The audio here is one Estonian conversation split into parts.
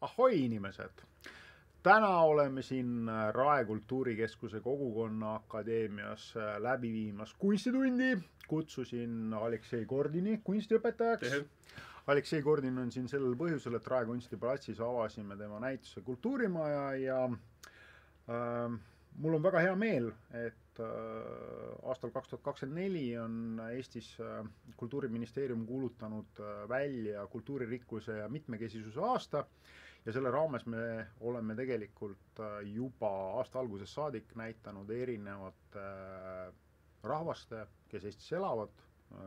Ahoi inimesed! Täna oleme siin Rae Kultuurikeskuse Kogukonna Akadeemias läbi viimas kunstitundi. Kutsusin Aleksei Gordini kunstiõpetajaks. Aleksei Gordin on siin sellel põhjusel, et Rae kunstiplatsis avasime tema näituse Kultuurimaja ja mul on väga hea meel, et aastal 2024 on Eestis Kultuuriministeerium kuulutanud välja kultuuririkkuse ja mitmekesisuse aasta ja selle raames me oleme tegelikult juba aasta algusest saadik näitanud erinevate rahvaste, kes Eestis elavad,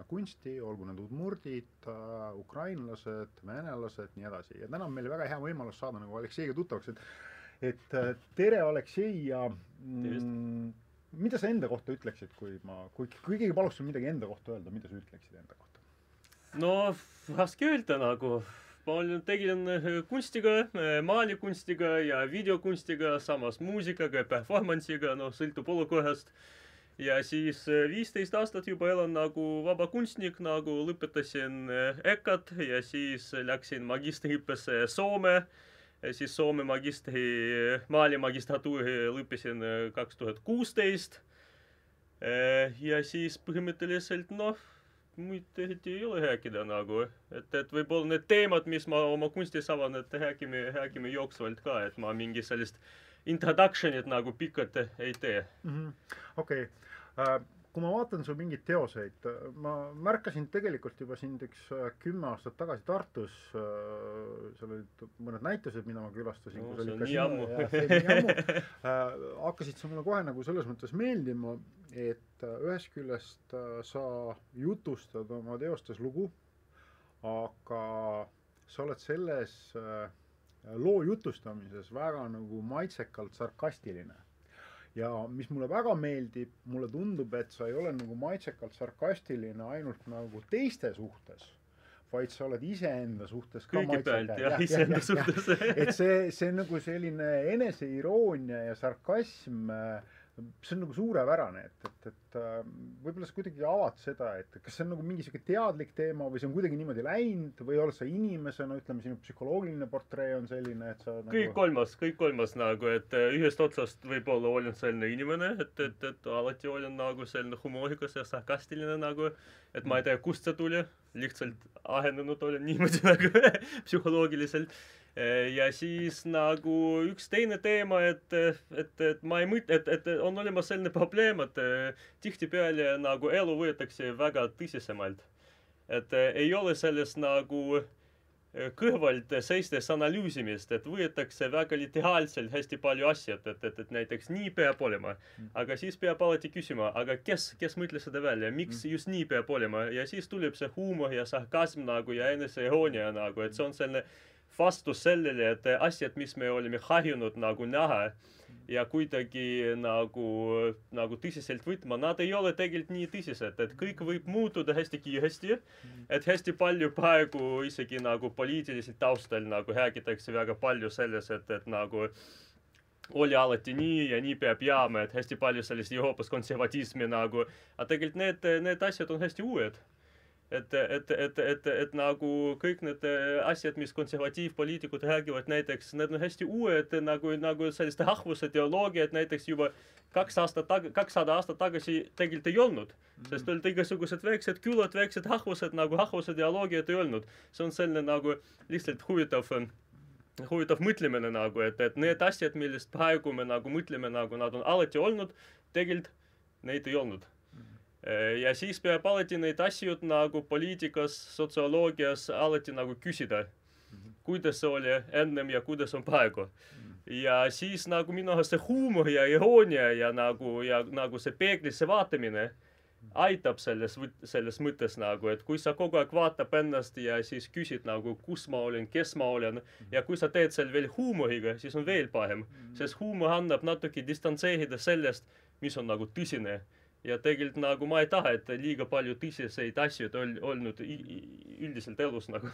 kunsti, olgu need udmurdid, ukrainlased, venelased, nii edasi. Ja täna on meil väga hea võimalus saada nagu Alekseiga tuttavaks, et tere Aleksei ja mida sa enda kohta ütleksid, kui keegi paluks sul midagi enda kohta öelda, mida sa ütleksid enda kohta? No, raske öelda nagu. Ma tegelen kunstiga, maalikunstiga ja videokunstiga, samas muusikaga ja performance'iga, no sõltub olukorrast. Ja siis 15 aastat juba elan nagu vabakunstnik, nagu lõpetasin EKAt ja siis läksin magistriõppesse Soome. Siis Soome maali magistratuuri lõppisin 2016. Ja siis põhimõtteliselt, muid eriti ei ole rääkida nagu. Et võib-olla need teemad, mis ma oma kunstis avan, et räägime jooksvalt ka, et ma mingi sellist introductionit nagu pikalt ei tee. Okei. Kui ma vaatan su mingid teoseid, ma märkasin tegelikult juba sind 10 aastat tagasi Tartus, seal olid mõned näitused, mida ma külastasin. No, see on nii ammu. Hakkasid sa mulle kohe nagu selles mõttes meeldima, et ühest küljest sa jutustad oma teostes lugu, aga sa oled selles loo jutustamises väga nagu maitsekalt sarkastiline. Ja mis mulle väga meeldib, mulle tundub, et sa ei ole nagu maitsekalt sarkastiline ainult nagu teiste suhtes, vaid sa oled iseenda suhtes ka maitsekalt. Jah, iseenda suhtes. Et see nagu selline eneseiroonia ja sarkasm, see on nagu suurepärane, et võib-olla sa kuidagi avad seda, et kas see on nagu mingi selline teadlik teema või see on kuidagi niimoodi läinud või oled sa inimesena, ütleme, sinu psühholoogiline portree on selline, et sa nagu... Kõik kolmas nagu, et ühest otsast võib-olla olen selline inimene, et alati olen nagu selline humoorikas ja sarkastiline nagu, et ma ei tea, kust see tuli, lihtsalt ahenenud olen niimoodi nagu psühholoogiliselt. Ja siis nagu üks teine teema, et ma ei mõtle, et on olemas selline probleem, et tihtipeale nagu elu võetakse väga tõsisemalt. Et ei ole sellest nagu kõrvalt seistes analüüsimist, et võetakse väga literaalselt hästi palju asjad, et näiteks nii peab olema. Aga siis peab alati küsima, aga kes mõtles seda välja, miks just nii peab olema? Ja siis tuleb see huumor ja sarkasm nagu ja eneseiroonia nagu, et see on selline vastus sellele, et asjad, mis me olime harjunud nagu näha ja kuidagi nagu tõsiselt võtma, nad ei ole tegelikult nii tõsised, et kõik võib muutuda hästi kiiresti, et hästi palju praegu isegi nagu poliitiliselt taustal nagu räägitakse väga palju selles, et nagu oli alati nii ja nii peab jääma, et hästi palju sellist Euroopas konservatismi nagu, aga tegelikult need asjad on hästi uued. Et nagu kõik need asjad, mis konservatiivpoliitikud räägivad, näiteks need on hästi uued nagu selliste rahvuse teoloogiad näiteks juba 200 aastat tagasi tegelikult ei olnud. Sest olid igasugused väiksed külad, väiksed rahvused, nagu rahvuse teoloogiad ei olnud. See on selline nagu lihtsalt huvitav mõtlemine nagu, et need asjad, millest praegu me nagu mõtleme, nagu nad on alati olnud, tegelikult neid ei olnud. Ja siis peab alati neid asjad nagu poliitikas, sotsioloogias alati nagu küsida, kuidas see oli ennem ja kuidas on praegu. Ja siis nagu minu arust see huumor ja iroonia ja nagu see peeglisse vaatamine aitab selles mõttes nagu, et kui sa kogu aeg vaatab ennast ja siis küsid nagu, kus ma olen, kes ma olen ja kui sa teed seal veel huumoriga, siis on veel parem, sest huumor annab natuke distantseerida sellest, mis on nagu tõsine. Ja tegelikult nagu ma ei taha, et liiga palju tõsiseid asju olnud üldiselt elus nagu.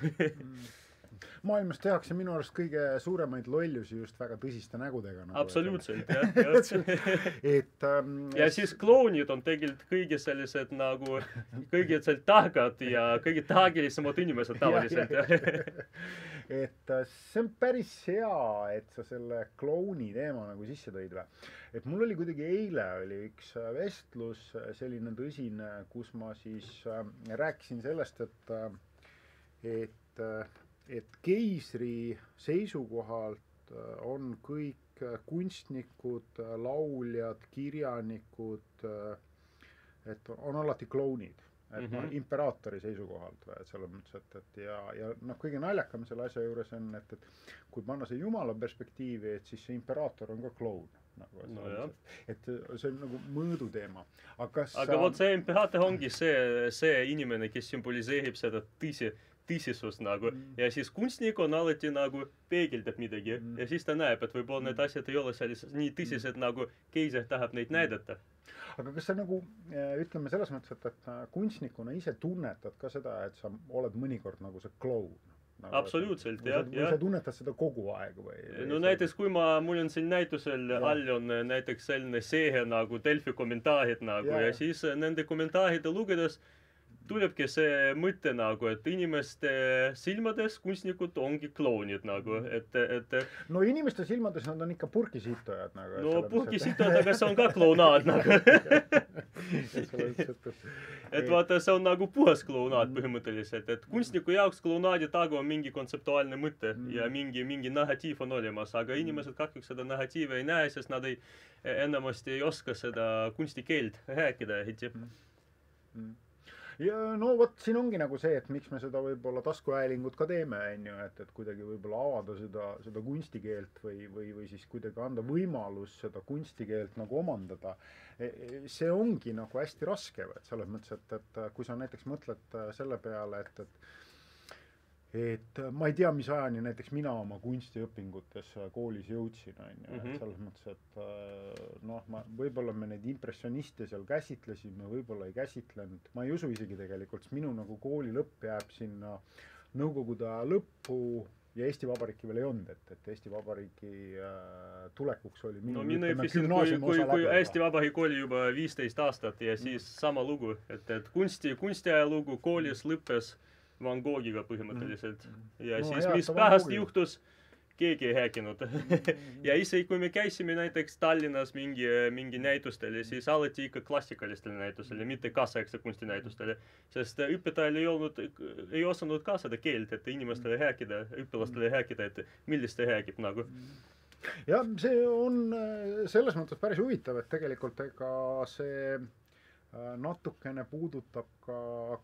maailmas tehakse minu arust kõige suuremaid lollusi just väga tõsiste nägudega nagu. Absoluutselt, jah. et ja siis klounid on tegelikult kõige sellised nagu kõige targad ja kõige traagilisemad inimesed tavaliselt. et see on päris hea, et sa selle klouni teema nagu sisse tõid või. Et mul oli kuidagi eile oli üks vestlus selline tõsine, kus ma siis rääkisin sellest, et keisri seisukohalt on kõik kunstnikud, lauljad, kirjanikud, et on alati klounid. Et imperaatori seisukohalt või, et selles mõttes, et ja kõige naljakam selle asja juures on, et kui panna see jumala perspektiivi, et siis see imperaator on ka kloun. Nagu, et see on nagu mõõduteema. Aga vot see imperaator ongi see inimene, kes sümboliseerib seda tõsisust nagu. Ja siis kunstnik on alati nagu peegeldab midagi ja siis ta näeb, et võib-olla need asjad ei ole sellised nii tõsised, nagu keiser tahab neid näidata. Aga kas sa nagu, ütleme selles mõttes, et kunstnikuna ise tunnetad ka seda, et sa oled mõnikord nagu see kloun? Nagu, absoluutselt, jah. Või sa tunnetad seda kogu aeg või? No näiteks, kui mul on siin näitusel all on näiteks selline sehe nagu Delfi kommentaarid nagu ja siis nende kommentaaride lugedes tulebki see mõte nagu, et inimeste silmades kunstnikud ongi klounid nagu, et no inimeste silmades nad on ikka purkisitojad nagu. No purkisitojad, aga see on ka klounaad nagu. Et vaata, see on nagu puhas klounaad põhimõtteliselt, et kunstniku jaoks klounaadi taga on mingi kontseptuaalne mõte ja mingi narratiiv on olemas, aga inimesed kahjuks seda narratiivi ei näe, sest nad enamasti ei oska seda kunstikeelt rääkida eriti. Ja no vot, siin ongi nagu see, et miks me seda võib-olla taskuhäälingut ka teeme, et kuidagi võib-olla avada seda kunstikeelt või siis kuidagi anda võimalus seda kunstikeelt nagu omandada. See ongi nagu hästi raske, et selles mõttes, et kui sa näiteks mõtled selle peale, et ma ei tea, mis ajani näiteks mina oma kunstiõpingutes koolis jõudsin, selles mõttes, et võib-olla me neid impressioniste seal käsitlesime, võib-olla ei käsitlenud, ma ei usu isegi tegelikult, sest minu nagu kooli lõpp jääb sinna Nõukogude aja lõppu ja Eesti Vabariiki veel ei olnud, et Eesti Vabariigi tulekuks oli minu õppisin, kui Eesti Vabariik oli juba 15 aastat ja siis sama lugu, et kunstiajalugu koolis lõppes Van Goghiga põhimõtteliselt. Ja siis mis pärast juhtus, keegi ei rääkinud. Ja isegi kui me käisime näiteks Tallinnas mingi näitustele, siis alati ikka klassikalistele näitustele, mitte kaasaegse kunstinäitustele. Sest õpetajal ei osanud ka seda keelt, et inimestele rääkida, õpilastele rääkida, et millest ta räägib nagu. Ja see on selles mõttes päris huvitav, et tegelikult ega see natukene puudutab ka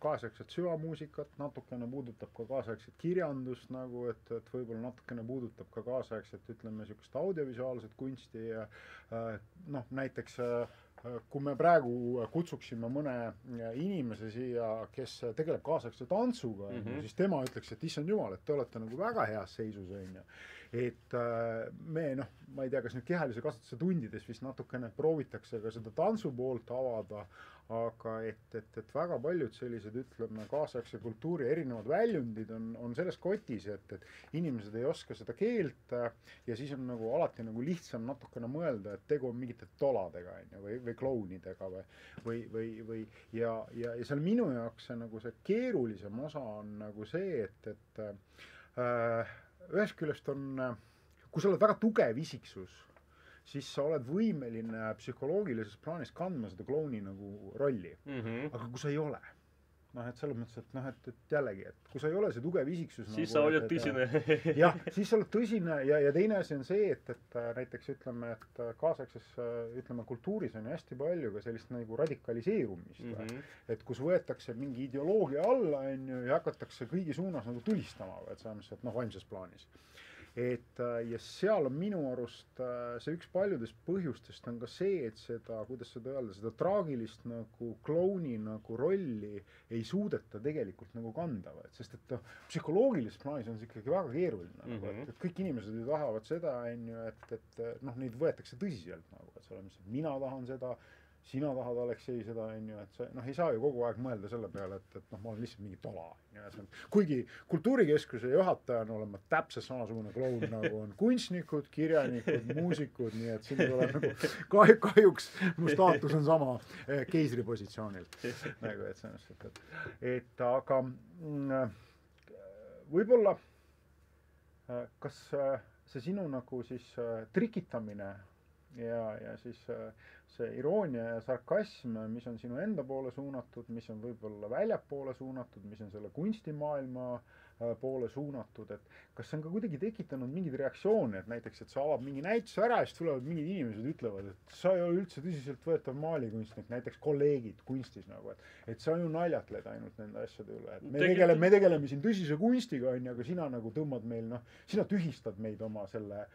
kaasaegset süvamuusikat, natukene puudutab ka kaasaegset kirjandust nagu, et võib-olla natukene puudutab ka kaasaegset, ütleme, sükest audiovisuaalset kunsti ja näiteks kui me praegu kutsuksime mõne inimese siia, kes tegeleb kaasaegse tantsuga, siis tema ütleks, et issand jumal, et te olete nagu väga heas seisus, et me, ma ei tea, kas nüüd kehalise kasvatuse tundides vist natukene proovitakse ka seda tantsu poolt avada, aga et väga paljud sellised, ütleme, kaasaegse kultuuri erinevad väljundid on selles kotis, et inimesed ei oska seda keelt ja siis on nagu alati nagu lihtsam natukene mõelda, et tegu on mingite toladega või klounidega või ja seal minu jaoks see nagu see keerulisem osa on nagu see, et ühest küljest on, kui sa oled väga tugev isiksus, siis sa oled võimeline psühholoogilises plaanis kandma seda klouni nagu rolli. Aga kui sa ei ole, et selles mõttes, et jällegi, et kui sa ei ole see tugev isiksus siis sa oled tõsine. Jah, siis sa oled tõsine ja teine asi on see, et näiteks ütleme, et kaasaegses kultuuris on hästi palju ka sellist nagu radikaliseerumist. Et kus võetakse mingi ideoloogia alla ja hakatakse kõigi suunas nagu tulistama, et selles mõttes, et vaimses plaanis. Ja seal on minu arust see üks paljudest põhjustest on ka see, et seda, kuidas seda öelda, seda traagilist nagu klouni nagu rolli ei suudeta tegelikult nagu kanda, sest et psühholoogilises plaanis on see ikkagi väga keeruline, et kõik inimesed ju tahavad seda, et neid võetakse tõsiselt nagu, et selles mõttes, et mina tahan seda, sina tahad, Aleksei, seda, on ju, et see, noh, ei saa ju kogu aeg mõelda selle peale, et noh, ma olen lihtsalt mingi tola, on ju, kuigi kultuurikeskuse juhatajana olen ma täpselt samasugune kloun, nagu on kunstnikud, kirjanikud, muusikud, nii et siin tuleb nagu kahjuks mu staatus on sama keisri positsioonil. Nagu, et selles mõttes, et aga võib-olla kas see sinu nagu siis trikitamine ja siis see iroonia ja sarkasm, mis on sinu enda poole suunatud, mis on võib-olla väljapoole suunatud, mis on selle kunstimaailma poole suunatud, et kas see on ka kuidagi tekitanud mingeid reaktsioone, et näiteks, et sa avad mingi näituse ära ja siis tulevad mingid inimesed ütlevad, et sa ei ole üldse tõsiseltvõetav maalikunstnik, näiteks kolleegid kunstis nagu, et sa ju naljatled ainult nende asjade üle, et me tegeleme siin tõsise kunstiga, on ju, aga sina nagu tõmbad meil, noh, sina tühistad meid oma selle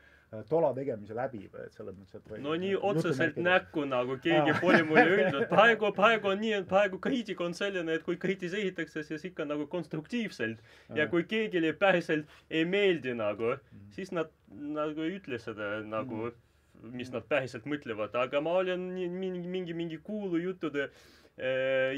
tola tegemise läbi või, et selles mõttes, et või, no nii otseselt näkku nagu keegi pole mulle öelnud. Praegu on nii, et praegu kriitika on selline, et kui kritiseeritakse, siis ikka nagu konstruktiivselt ja kui keegile päriselt ei meeldi nagu, siis nad nagu ei ütle seda nagu, mis nad päriselt mõtlevad, aga ma olen mingi kuulu juttude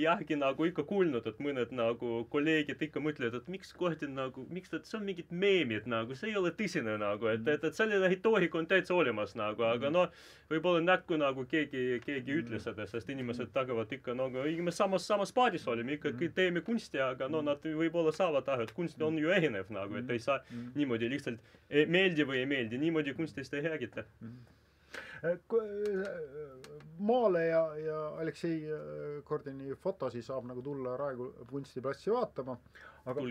järgi nagu ikka kuulnud, et mõned nagu kolleegid ikka mõtlevad, et miks kohti nagu, miks see on mingid meemid nagu, see ei ole tõsine nagu, et selline retoorika on täitsa olemas nagu, aga no võib-olla näkku nagu keegi ütles seda, sest inimesed tagavad ikka nagu, me samas paadis olime, ikka teeme kunsti, aga no nad võib-olla saavad aru, et kunst on ju erinev nagu, et ei saa niimoodi lihtsalt meeldi või ei meeldi, niimoodi kunstist ei räägita. Maale ja Aleksei Kordini fotosi saab nagu tulla Raekoja kunstiplatsi vaatama, aga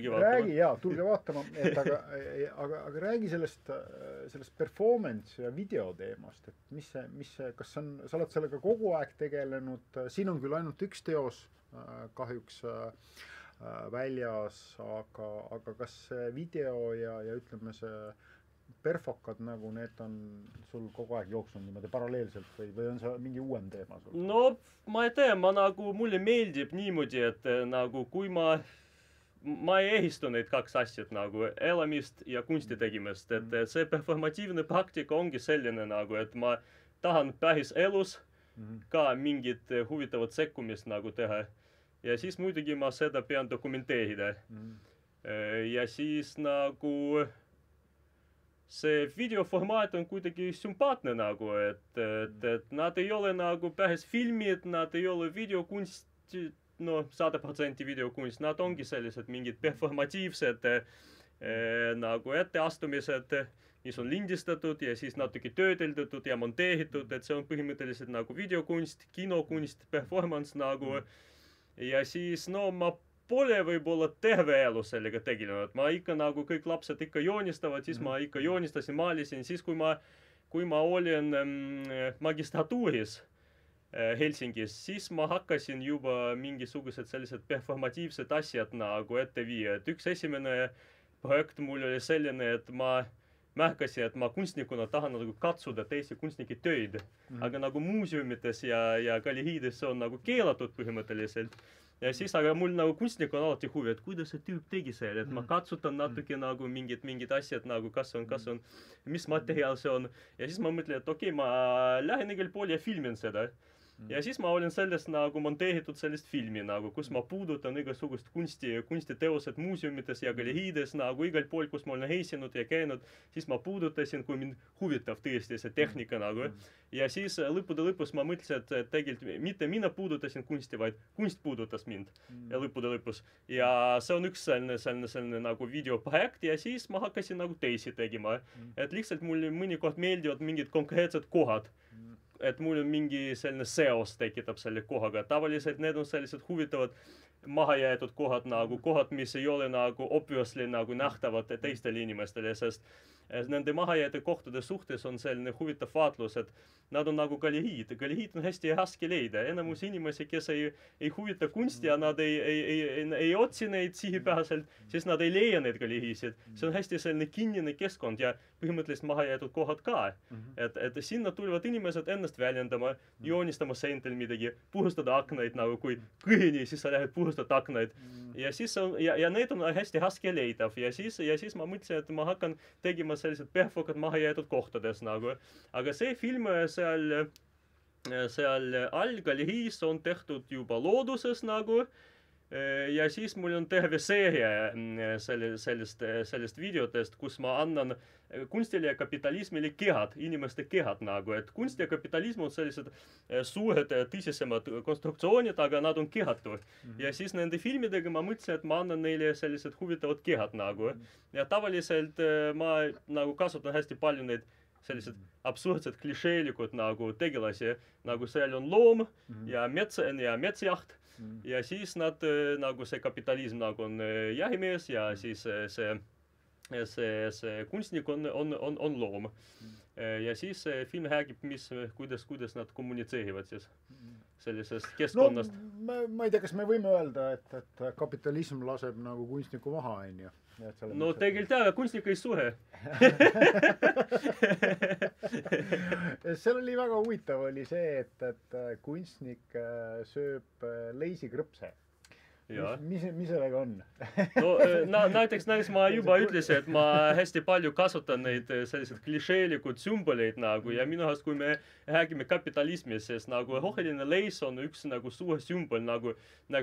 tulge vaatama, et aga räägi sellest performance ja video teemast, et mis see, kas sa oled sellega kogu aeg tegelenud, siin on küll ainult üks teos kahjuks väljas, aga kas see video ja ütleme see perfokad nagu need on sul kogu aeg jooksnud niimoodi paralleelselt või on see mingi uuem teema sul? No ma ei tea, mulle meeldib niimoodi, et nagu kui ma ei ehistu neid kaks asjad nagu elamist ja kunsti tegemist, et see performatiivne praktika ongi selline nagu, et ma tahan päris elus ka mingit huvitavat sekkumist nagu teha ja siis muidugi ma seda pean dokumenteerida ja siis nagu see videoformaat on kuidagi sümpaatne nagu, et nad ei ole nagu päris filmid, nad ei ole videokunst, no 100% videokunst, nad ongi sellised mingid performatiivsed nagu etteastumised, mis on lindistatud ja siis natuke töödeldatud ja monteeritud, et see on põhimõtteliselt nagu videokunst, kinokunst, performance nagu ja siis no ma pole võib-olla terve elu sellega tegelenud. Ma ikka nagu kõik lapsed ikka joonistavad, siis ma ikka joonistasin, maalisin, siis kui ma olin magistratuuris Helsingis, siis ma hakkasin juba mingisugused sellised performatiivsed asjad nagu ette viia. Et üks esimene projekt mul oli selline, et ma märkasin, et ma kunstnikuna tahan nagu katsuda teisi kunstnike töid, aga nagu muuseumites ja galeriides on nagu keelatud põhimõtteliselt. Ja siis, aga mul nagu kunstnik on alati huvi, et kuidas see tüüp tegi seal, et ma katsutan natuke nagu mingid asjad nagu kas on, mis materjal see on. Ja siis ma mõtlen, et okei, ma lähen igal pool ja filmin seda. Ja siis ma olin sellest nagu monteeritud sellist filmi nagu, kus ma puudutan igasugust kunstiteosed muuseumites ja galeriides nagu igal pool, kus ma olen reisinud ja käinud, siis ma puudutasin, kui mind huvitab tõesti see tehnika nagu. Ja siis lõppude lõpus ma mõtlesin, et tegelikult mitte mina puudutasin kunsti, vaid kunst puudutas mind ja lõppude lõpus. Ja see on üks selline nagu videoprojekt ja siis ma hakkasin nagu teisi tegema. Et lihtsalt mulle mõnikord meeldivad mingid konkreetsed kohad. Et mul on mingi selline seos tekitab selle kohaga. Tavaliselt need on sellised huvitavad mahajäetud kohad, nagu kohad, mis ei ole nagu obviously nagu nähtavad teistele inimestele, sest nende mahajäetud kohtade suhtes on selline huvitav vaatlus, et nad on nagu galeriid. Galeriid on hästi raske leida. Enamus inimesi, kes ei huvita kunsti ja nad ei otsi neid sihipäraselt, siis nad ei leia neid galeriisid. See on hästi selline kinnine keskkond ja põhimõtteliselt mahajäetud kohad ka. Et sinna tulevad inimesed ennast väljendama, joonistama seintel midagi, puhustada aknaid nagu kui kõrini, siis sa lähed puhustad aknaid. Ja siis ja need on hästi raske leidav. Ja siis ma mõtlesin, et ma hakkan tegema sellised perfokad mahajäetud kohtades nagu. Aga see film seal seal alggaleriis on tehtud juba looduses nagu ja siis mul on terve seeria sellest videotest, kus ma annan kunstile ja kapitalismile kehad, inimeste kehad nagu, et kunst ja kapitalism on sellised suured tõsisemad konstruktsioonid, aga nad on kehatu. Ja siis nende filmidega ma mõtlesin, et ma annan neile sellised huvitavad kehad nagu. Ja tavaliselt ma nagu kasutan hästi palju neid sellised absurdsed klišeelikud nagu tegelasi, nagu seal on loom ja metsjaht. Ja siis nad nagu see kapitalism nagu on jahimees ja siis see kunstnik on loom. Ja siis see film räägib, kuidas nad kommunitseerivad siis sellisest keskkonnast. No, ma ei tea, kas me võime öelda, et kapitalism laseb nagu kunstniku maha, on ju. No tegelikult jah, kunstnik ei sure. Seal oli väga huvitav oli see, et kunstnik sööb leisikrõpse. Mis sellega on? No näiteks ma juba ütlesin, et ma hästi palju kasutan neid sellised klišeelikud sümboleid nagu ja minu arust, kui me räägime kapitalismist, siis nagu roheline leis on üks nagu suur sümbol nagu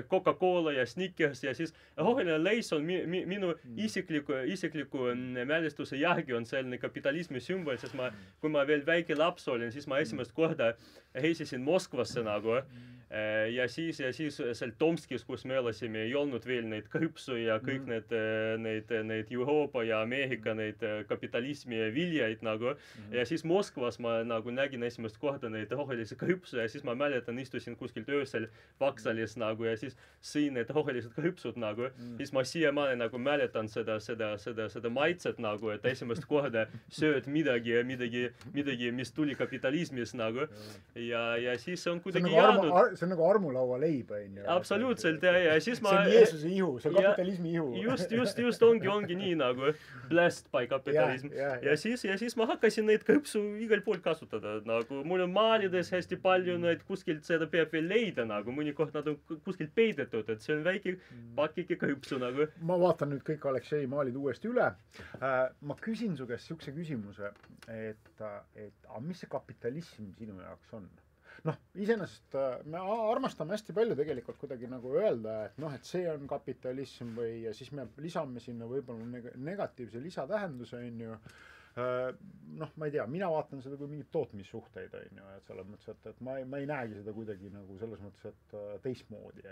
Coca-Cola ja Snickers ja siis roheline leis on minu isikliku mälestuse järgi on selline kapitalismi sümbol, sest kui ma veel väike laps olin, siis ma esimest korda reisisin Moskvasse nagu ja siis seal Tomskis, kus me elasime, ei olnud veel neid krõpsu ja kõik need Euroopa ja Ameerika neid kapitalismi viljaid nagu. Ja siis Moskvas ma nagu nägin esimest korda neid rohelisi krõpsu ja siis ma mäletan, istusin kuskilt öösel vaksalis nagu ja siis sõin need rohelised krõpsud nagu. Siis ma siiamaani nagu mäletan seda maitset nagu, et esimest korda sööd midagi, mis tuli kapitalismist nagu. Ja siis on kuidagi jäänud. See on nagu armulaua leib, on ju. Absoluutselt, ja siis ma... See on Jeesuse ihu, see on kapitalismi ihu. Just ongi nii nagu blessed by kapitalism. Ja siis ma hakkasin neid krõpsu igal pool kasutada. Nagu mul on maalides hästi palju neid kuskilt seda peab veel leida nagu. Mõnikord nad on kuskilt peidetud, et see on väike pakike krõpsu nagu. Ma vaatan nüüd kõik Aleksei maalid uuesti üle. Ma küsin su käest siukse küsimuse, et mis see kapitalism sinu jaoks on? Noh, iseenesest me armastame hästi palju tegelikult kuidagi nagu öelda, et see on kapitalism või ja siis me lisame sinna võib-olla negatiivse lisatähenduse, on ju. Noh, ma ei tea, mina vaatan seda kui mingit tootmissuhteid, on ju, et selles mõttes, et ma ei näegi seda kuidagi nagu selles mõttes, et teistmoodi,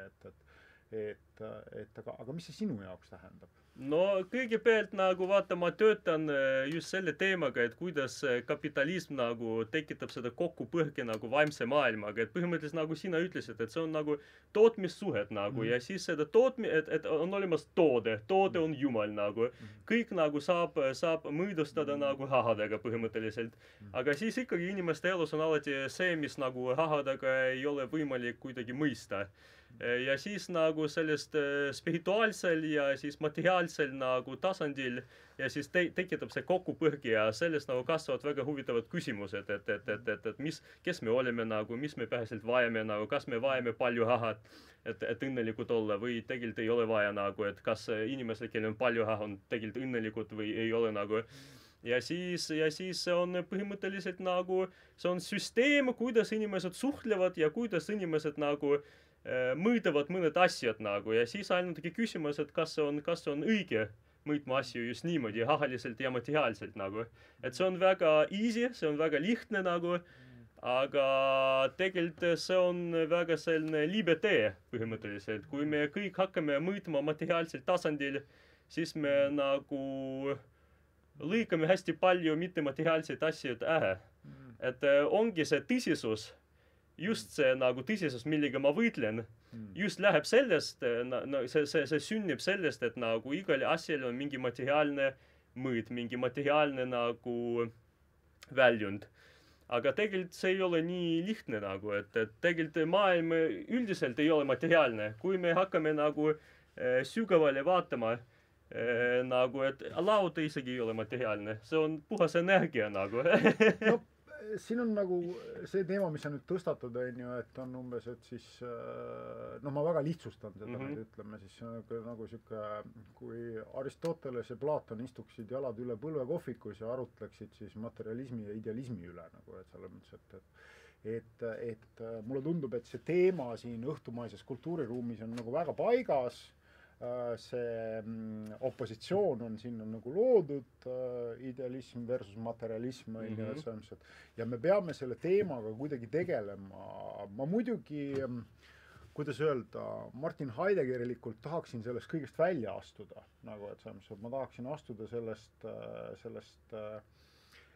aga mis see sinu jaoks tähendab? No kõigepealt nagu vaata, ma töötan just selle teemaga, et kuidas kapitalism nagu tekitab seda kokkupõrke nagu vaimse maailmaga, et põhimõtteliselt nagu sina ütlesid, et see on nagu tootmissuhed nagu ja siis seda et on olemas toode on jumal nagu. Kõik nagu saab mõõdustada nagu rahadega põhimõtteliselt. Aga siis ikkagi inimeste elus on alati see, mis nagu rahadega ei ole võimalik kuidagi mõista. Ja siis nagu sellest spirituaalsel ja siis materiaalsel nagu tasandil ja siis tekitab see kokkupõrge ja sellest nagu kasvavad väga huvitavad küsimused, et kes me oleme nagu, mis me päriselt vajame nagu, kas me vajame palju raha, et õnnelikud olla või tegelikult ei ole vaja nagu, et kas inimesed, kellel on palju raha, on tegelikult õnnelikud või ei ole nagu. Ja siis see on põhimõtteliselt nagu, see on süsteem, kuidas inimesed suhtlevad ja kuidas inimesed nagu mõõdavad mõned asjad nagu ja siis ainultki küsimus, et kas see on õige mõõtma asju just niimoodi rahaliselt ja materiaalselt nagu. Et see on väga easy, see on väga lihtne nagu, aga tegelikult see on väga selline libe tee põhimõtteliselt. Kui me kõik hakkame mõõtma materiaalsel tasandil, siis me nagu lõikame hästi palju mittemateriaalseid asjad ära. Et ongi see tõsisus, just see nagu tõsisus, millega ma võitlen, just läheb sellest, see sünnib sellest, et nagu igal asjal on mingi materiaalne mõõt, mingi materiaalne nagu väljund. Aga tegelikult see ei ole nii lihtne nagu, et tegelikult maailm üldiselt ei ole materiaalne. Kui me hakkame nagu sügavale vaatama, nagu, et laud isegi ei ole materiaalne. See on puhas energia nagu. No, siin on nagu see teema, mis on nüüd tõstatud, on ju, et on umbes, et siis, ma väga lihtsustan seda nüüd, ütleme siis nagu siuke, kui Aristoteles ja Platon istuksid jalad üle põlvekohvikus ja arutleksid siis materialismi ja idealismi üle, nagu, et selles mõttes, et mulle tundub, et see teema siin õhtumaises kultuuriruumis on nagu väga paigas, see opositsioon on siin on nagu loodud, idealism versus materialism on ju, et selles mõttes, ja me peame selle teemaga kuidagi tegelema. Ma muidugi, kuidas öelda, Martin Heideggerikult tahaksin sellest kõigest välja astuda, nagu et selles mõttes, et ma tahaksin astuda sellest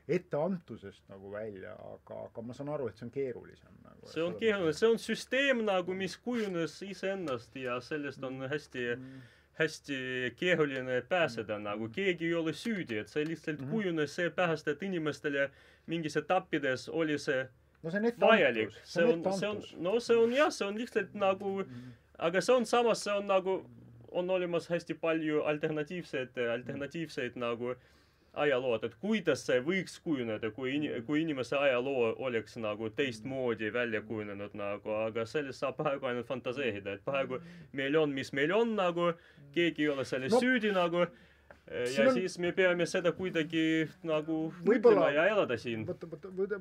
etteantusest nagu välja, aga ma saan aru, et see on keerulisem. Nagu, see on keeruline, see on süsteem nagu, mis kujunes iseennast ja sellest on hästi keeruline pääseda, nagu keegi ei ole süüdi, et see lihtsalt kujunes seepärast, et inimestele mingis etappides oli see vajalik. See on lihtsalt nagu, aga see on samas, see on nagu, on olemas hästi palju alternatiivseid nagu ajalood, et kuidas see võiks kujuneda, kui inimese ajaloo oleks nagu teistmoodi välja kujunenud nagu, aga sellest saab praegu ainult fantaseerida, et praegu meil on, mis meil on nagu, keegi ei ole selles süüdi nagu, ja siis me peame seda kuidagi nagu mõtlema ja elada siin.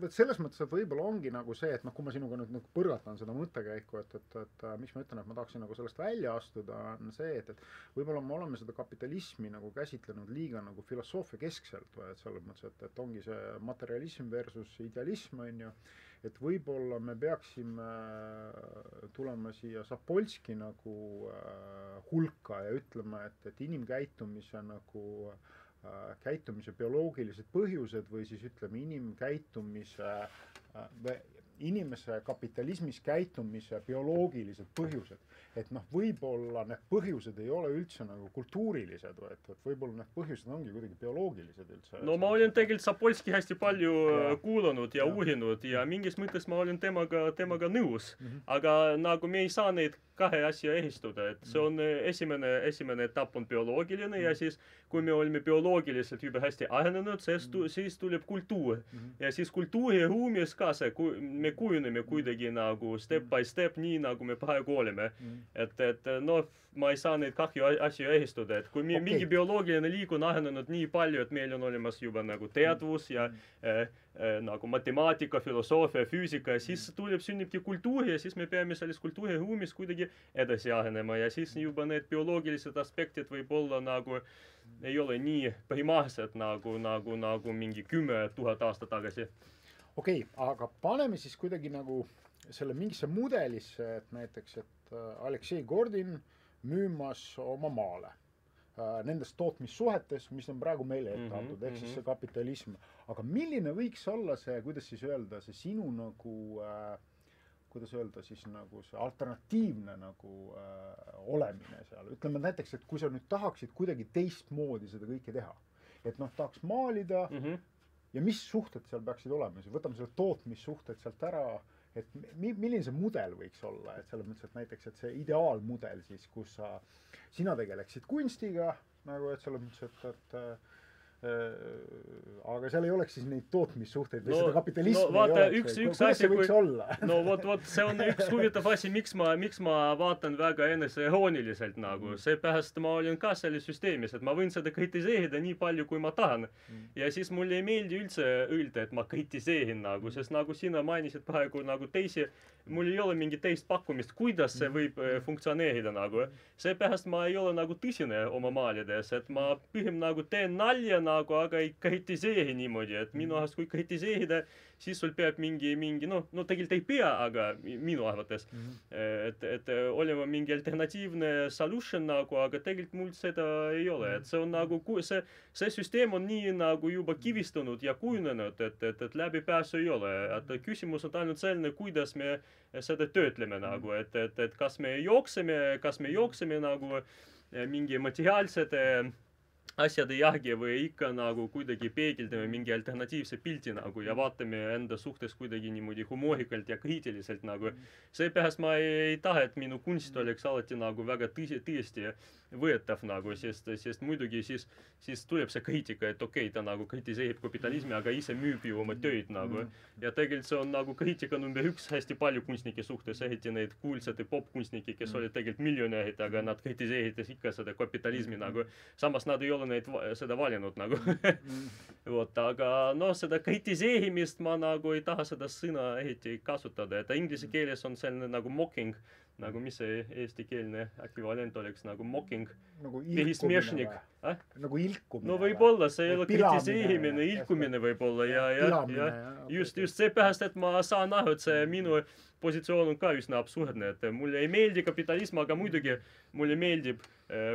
Selles mõttes, et võib-olla ongi nagu see, et kui ma sinuga nüüd nagu põrgatan seda mõttekäiku, et miks ma ütlen, et ma tahaksin nagu sellest välja astuda, on see, et võib-olla me oleme seda kapitalismi nagu käsitlenud liiga nagu filosoofia keskselt, või et selles mõttes, et ongi see materialism versus idealism, on ju, et võib-olla me peaksime tulema siia Sapolsky nagu hulka ja ütlema, et inimkäitumise nagu käitumise bioloogilised põhjused või siis ütleme inimese kapitalismis käitumise bioloogilised põhjused. Et võib-olla need põhjused ei ole üldse nagu kultuurilised, et võib-olla need põhjused ongi kuidagi bioloogilised üldse. No ma olen tegelikult Sapolsky hästi palju kuulanud ja uurinud ja mingis mõttes ma olen temaga nõus. Aga nagu me ei saa neid kahe asja ehistuda, et see on esimene etapp on bioloogiline ja siis kui me oleme bioloogiliselt juba hästi arenenud, siis tuleb kultuur. Ja siis kultuuri ruumis ka see, me kujuneme kuidagi nagu step by step, nii nagu me praegu oleme. Et ma ei saa neid kahju asju ehistuda, et kui mingi bioloogiline liik on arenenud nii palju, et meil on olemas juba nagu teadvus ja nagu matemaatika, filosoofia, füüsika ja siis sünnibki kultuur ja siis me peame selles kultuuriruumis kuidagi edasi arenema ja siis juba need bioloogilised aspektid võib-olla nagu ei ole nii primaarsed nagu mingi 10 000 aastat tagasi. Okei, aga paneme siis kuidagi nagu selle mingisse mudelisse, et näiteks, et Aleksei Gordin müümas oma maale nendes tootmissuhetes, mis on praegu meile ette antud, ehk siis see kapitalism. Aga milline võiks olla see, kuidas siis öelda, see sinu nagu, kuidas öelda siis nagu see alternatiivne nagu olemine seal? Ütleme näiteks, et kui sa nüüd tahaksid kuidagi teistmoodi seda kõike teha, et tahaks maalida ja mis suhted seal peaksid olema, siis võtame selle tootmissuhted sealt ära, et milline see mudel võiks olla, et selles mõttes, et näiteks, et see ideaalmudel siis, kus sina tegeleksid kunstiga, nagu et selles mõttes, et aga seal ei oleks siis neid tootmissuhteid või seda kapitalismi ei oleks. Kuidas see võiks olla? No vot, see on üks huvitav asi, miks ma vaatan väga eneseirooniliselt nagu. Seepärast ma olen ka selles süsteemis, et ma võin seda kritiseerida nii palju, kui ma tahan. Ja siis mulle ei meeldi üldse öelda, et ma kritiseerin nagu, sest nagu sina mainisid praegu nagu teisi, mul ei ole mingi teist pakkumist, kuidas see võib funktsioneerida nagu. Seepärast ma ei ole nagu tõsine oma maalides, et ma pigem nagu teen nalja nagu, aga ei kritiseeri niimoodi, et minu arust kui kritiseerida, siis sul peab mingi, tegelikult ei pea, aga minu arvates, et olema mingi alternatiivne solution nagu, aga tegelikult mul seda ei ole, et see on nagu, see süsteem on nii nagu juba kivistunud ja kujunenud, et läbipääsu ei ole, et küsimus on ainult selline, kuidas me seda töötleme nagu, et kas me jookseme nagu mingi materiaalsete asjade järgi või ikka nagu kuidagi peegeldame mingi alternatiivse pildi nagu ja vaatame enda suhtes kuidagi niimoodi humoorikalt ja kriitiliselt nagu. Seepärast ma ei taha, et minu kunst oleks alati nagu väga tõesti võetav nagu, sest muidugi siis tuleb see kriitika, et okei, ta nagu kritiseerib kapitalismi, aga ise müüb ju oma tööd nagu. Ja tegelikult see on nagu kriitika number 1 hästi palju kunstnike suhtes, eriti neid kuulsate popkunstnike, kes olid tegelikult miljonärid, aga nad kritiseerides ikka seda kapitalismi nagu. Samas nad ei ole ole neid seda valinud nagu. Vot, aga no seda kritiseerimist ma nagu ei taha seda sõna eriti kasutada, et inglise keeles on selline nagu mocking, nagu mis see eestikeelne ekvivalent oleks, nagu mocking. Nagu ilkumine või? Nagu ilkumine. No võib-olla, see ei ole kritiseerimine, ilkumine võib-olla ja just seepärast, et ma saan aru, et see minu positsioon on ka üsna absurdne, et mulle ei meeldi kapitalism, aga muidugi mulle meeldib,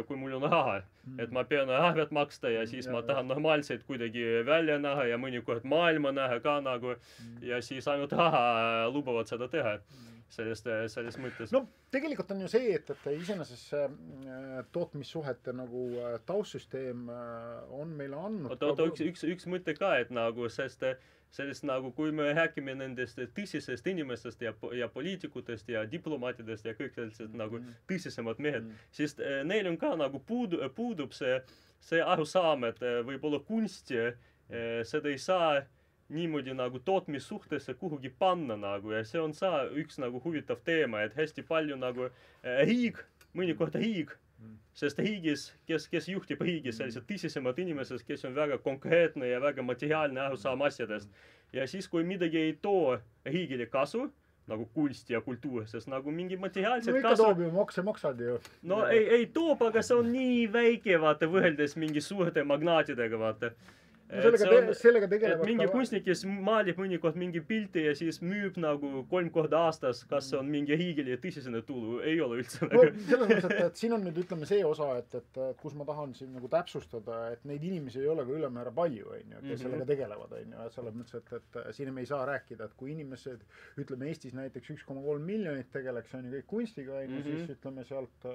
kui mul on raha, et ma pean arvet maksta ja siis ma tahan normaalselt kuidagi välja näha ja mõnikord maailma näha ka nagu ja siis ainult raha lubavad seda teha. Selles mõttes. No tegelikult on ju see, et iseenesest tootmissuhete nagu taustsüsteem on meile andnud. Oota, üks mõte ka, et nagu sellest nagu, kui me räägime nendest tõsisest inimestest ja poliitikutest ja diplomaatidest ja kõik sellised nagu tõsisemad mehed, siis neil on ka nagu puudub see arusaam, et võib-olla kunsti seda ei saa niimoodi nagu tootmissuhtesse kuhugi panna nagu ja see on üks nagu huvitav teema, et hästi palju nagu mõnikord riik, sest riigis, kes juhtib riigis, sellised tõsisemad inimesed, kes on väga konkreetne ja väga materiaalne arusaam asjadest. Ja siis, kui midagi ei too riigile kasu, nagu kunst ja kultuur, sest nagu mingi materiaalset kasu... No ikka toob ju makse maksad ju. No ei toob, aga see on nii väike, vaata, võrreldes mingi suurte magnaatidega, vaata. No sellega tegelevad mingi kunstnik, kes maalib mõnikord mingi pilti ja siis müüb nagu 3 korda aastas, kas on mingi riigile tõsisene tulu, ei ole üldse. No, selles mõttes, et siin on nüüd ütleme see osa, et kus ma tahan siin nagu täpsustada, et neid inimesi ei ole ka ülemäära palju, kes sellega tegelevad, et selles mõttes, et siin me ei saa rääkida, et kui inimesed, ütleme Eestis näiteks 1,3 miljonit tegeleks, on ju kõik kunstiga, siis ütleme sealt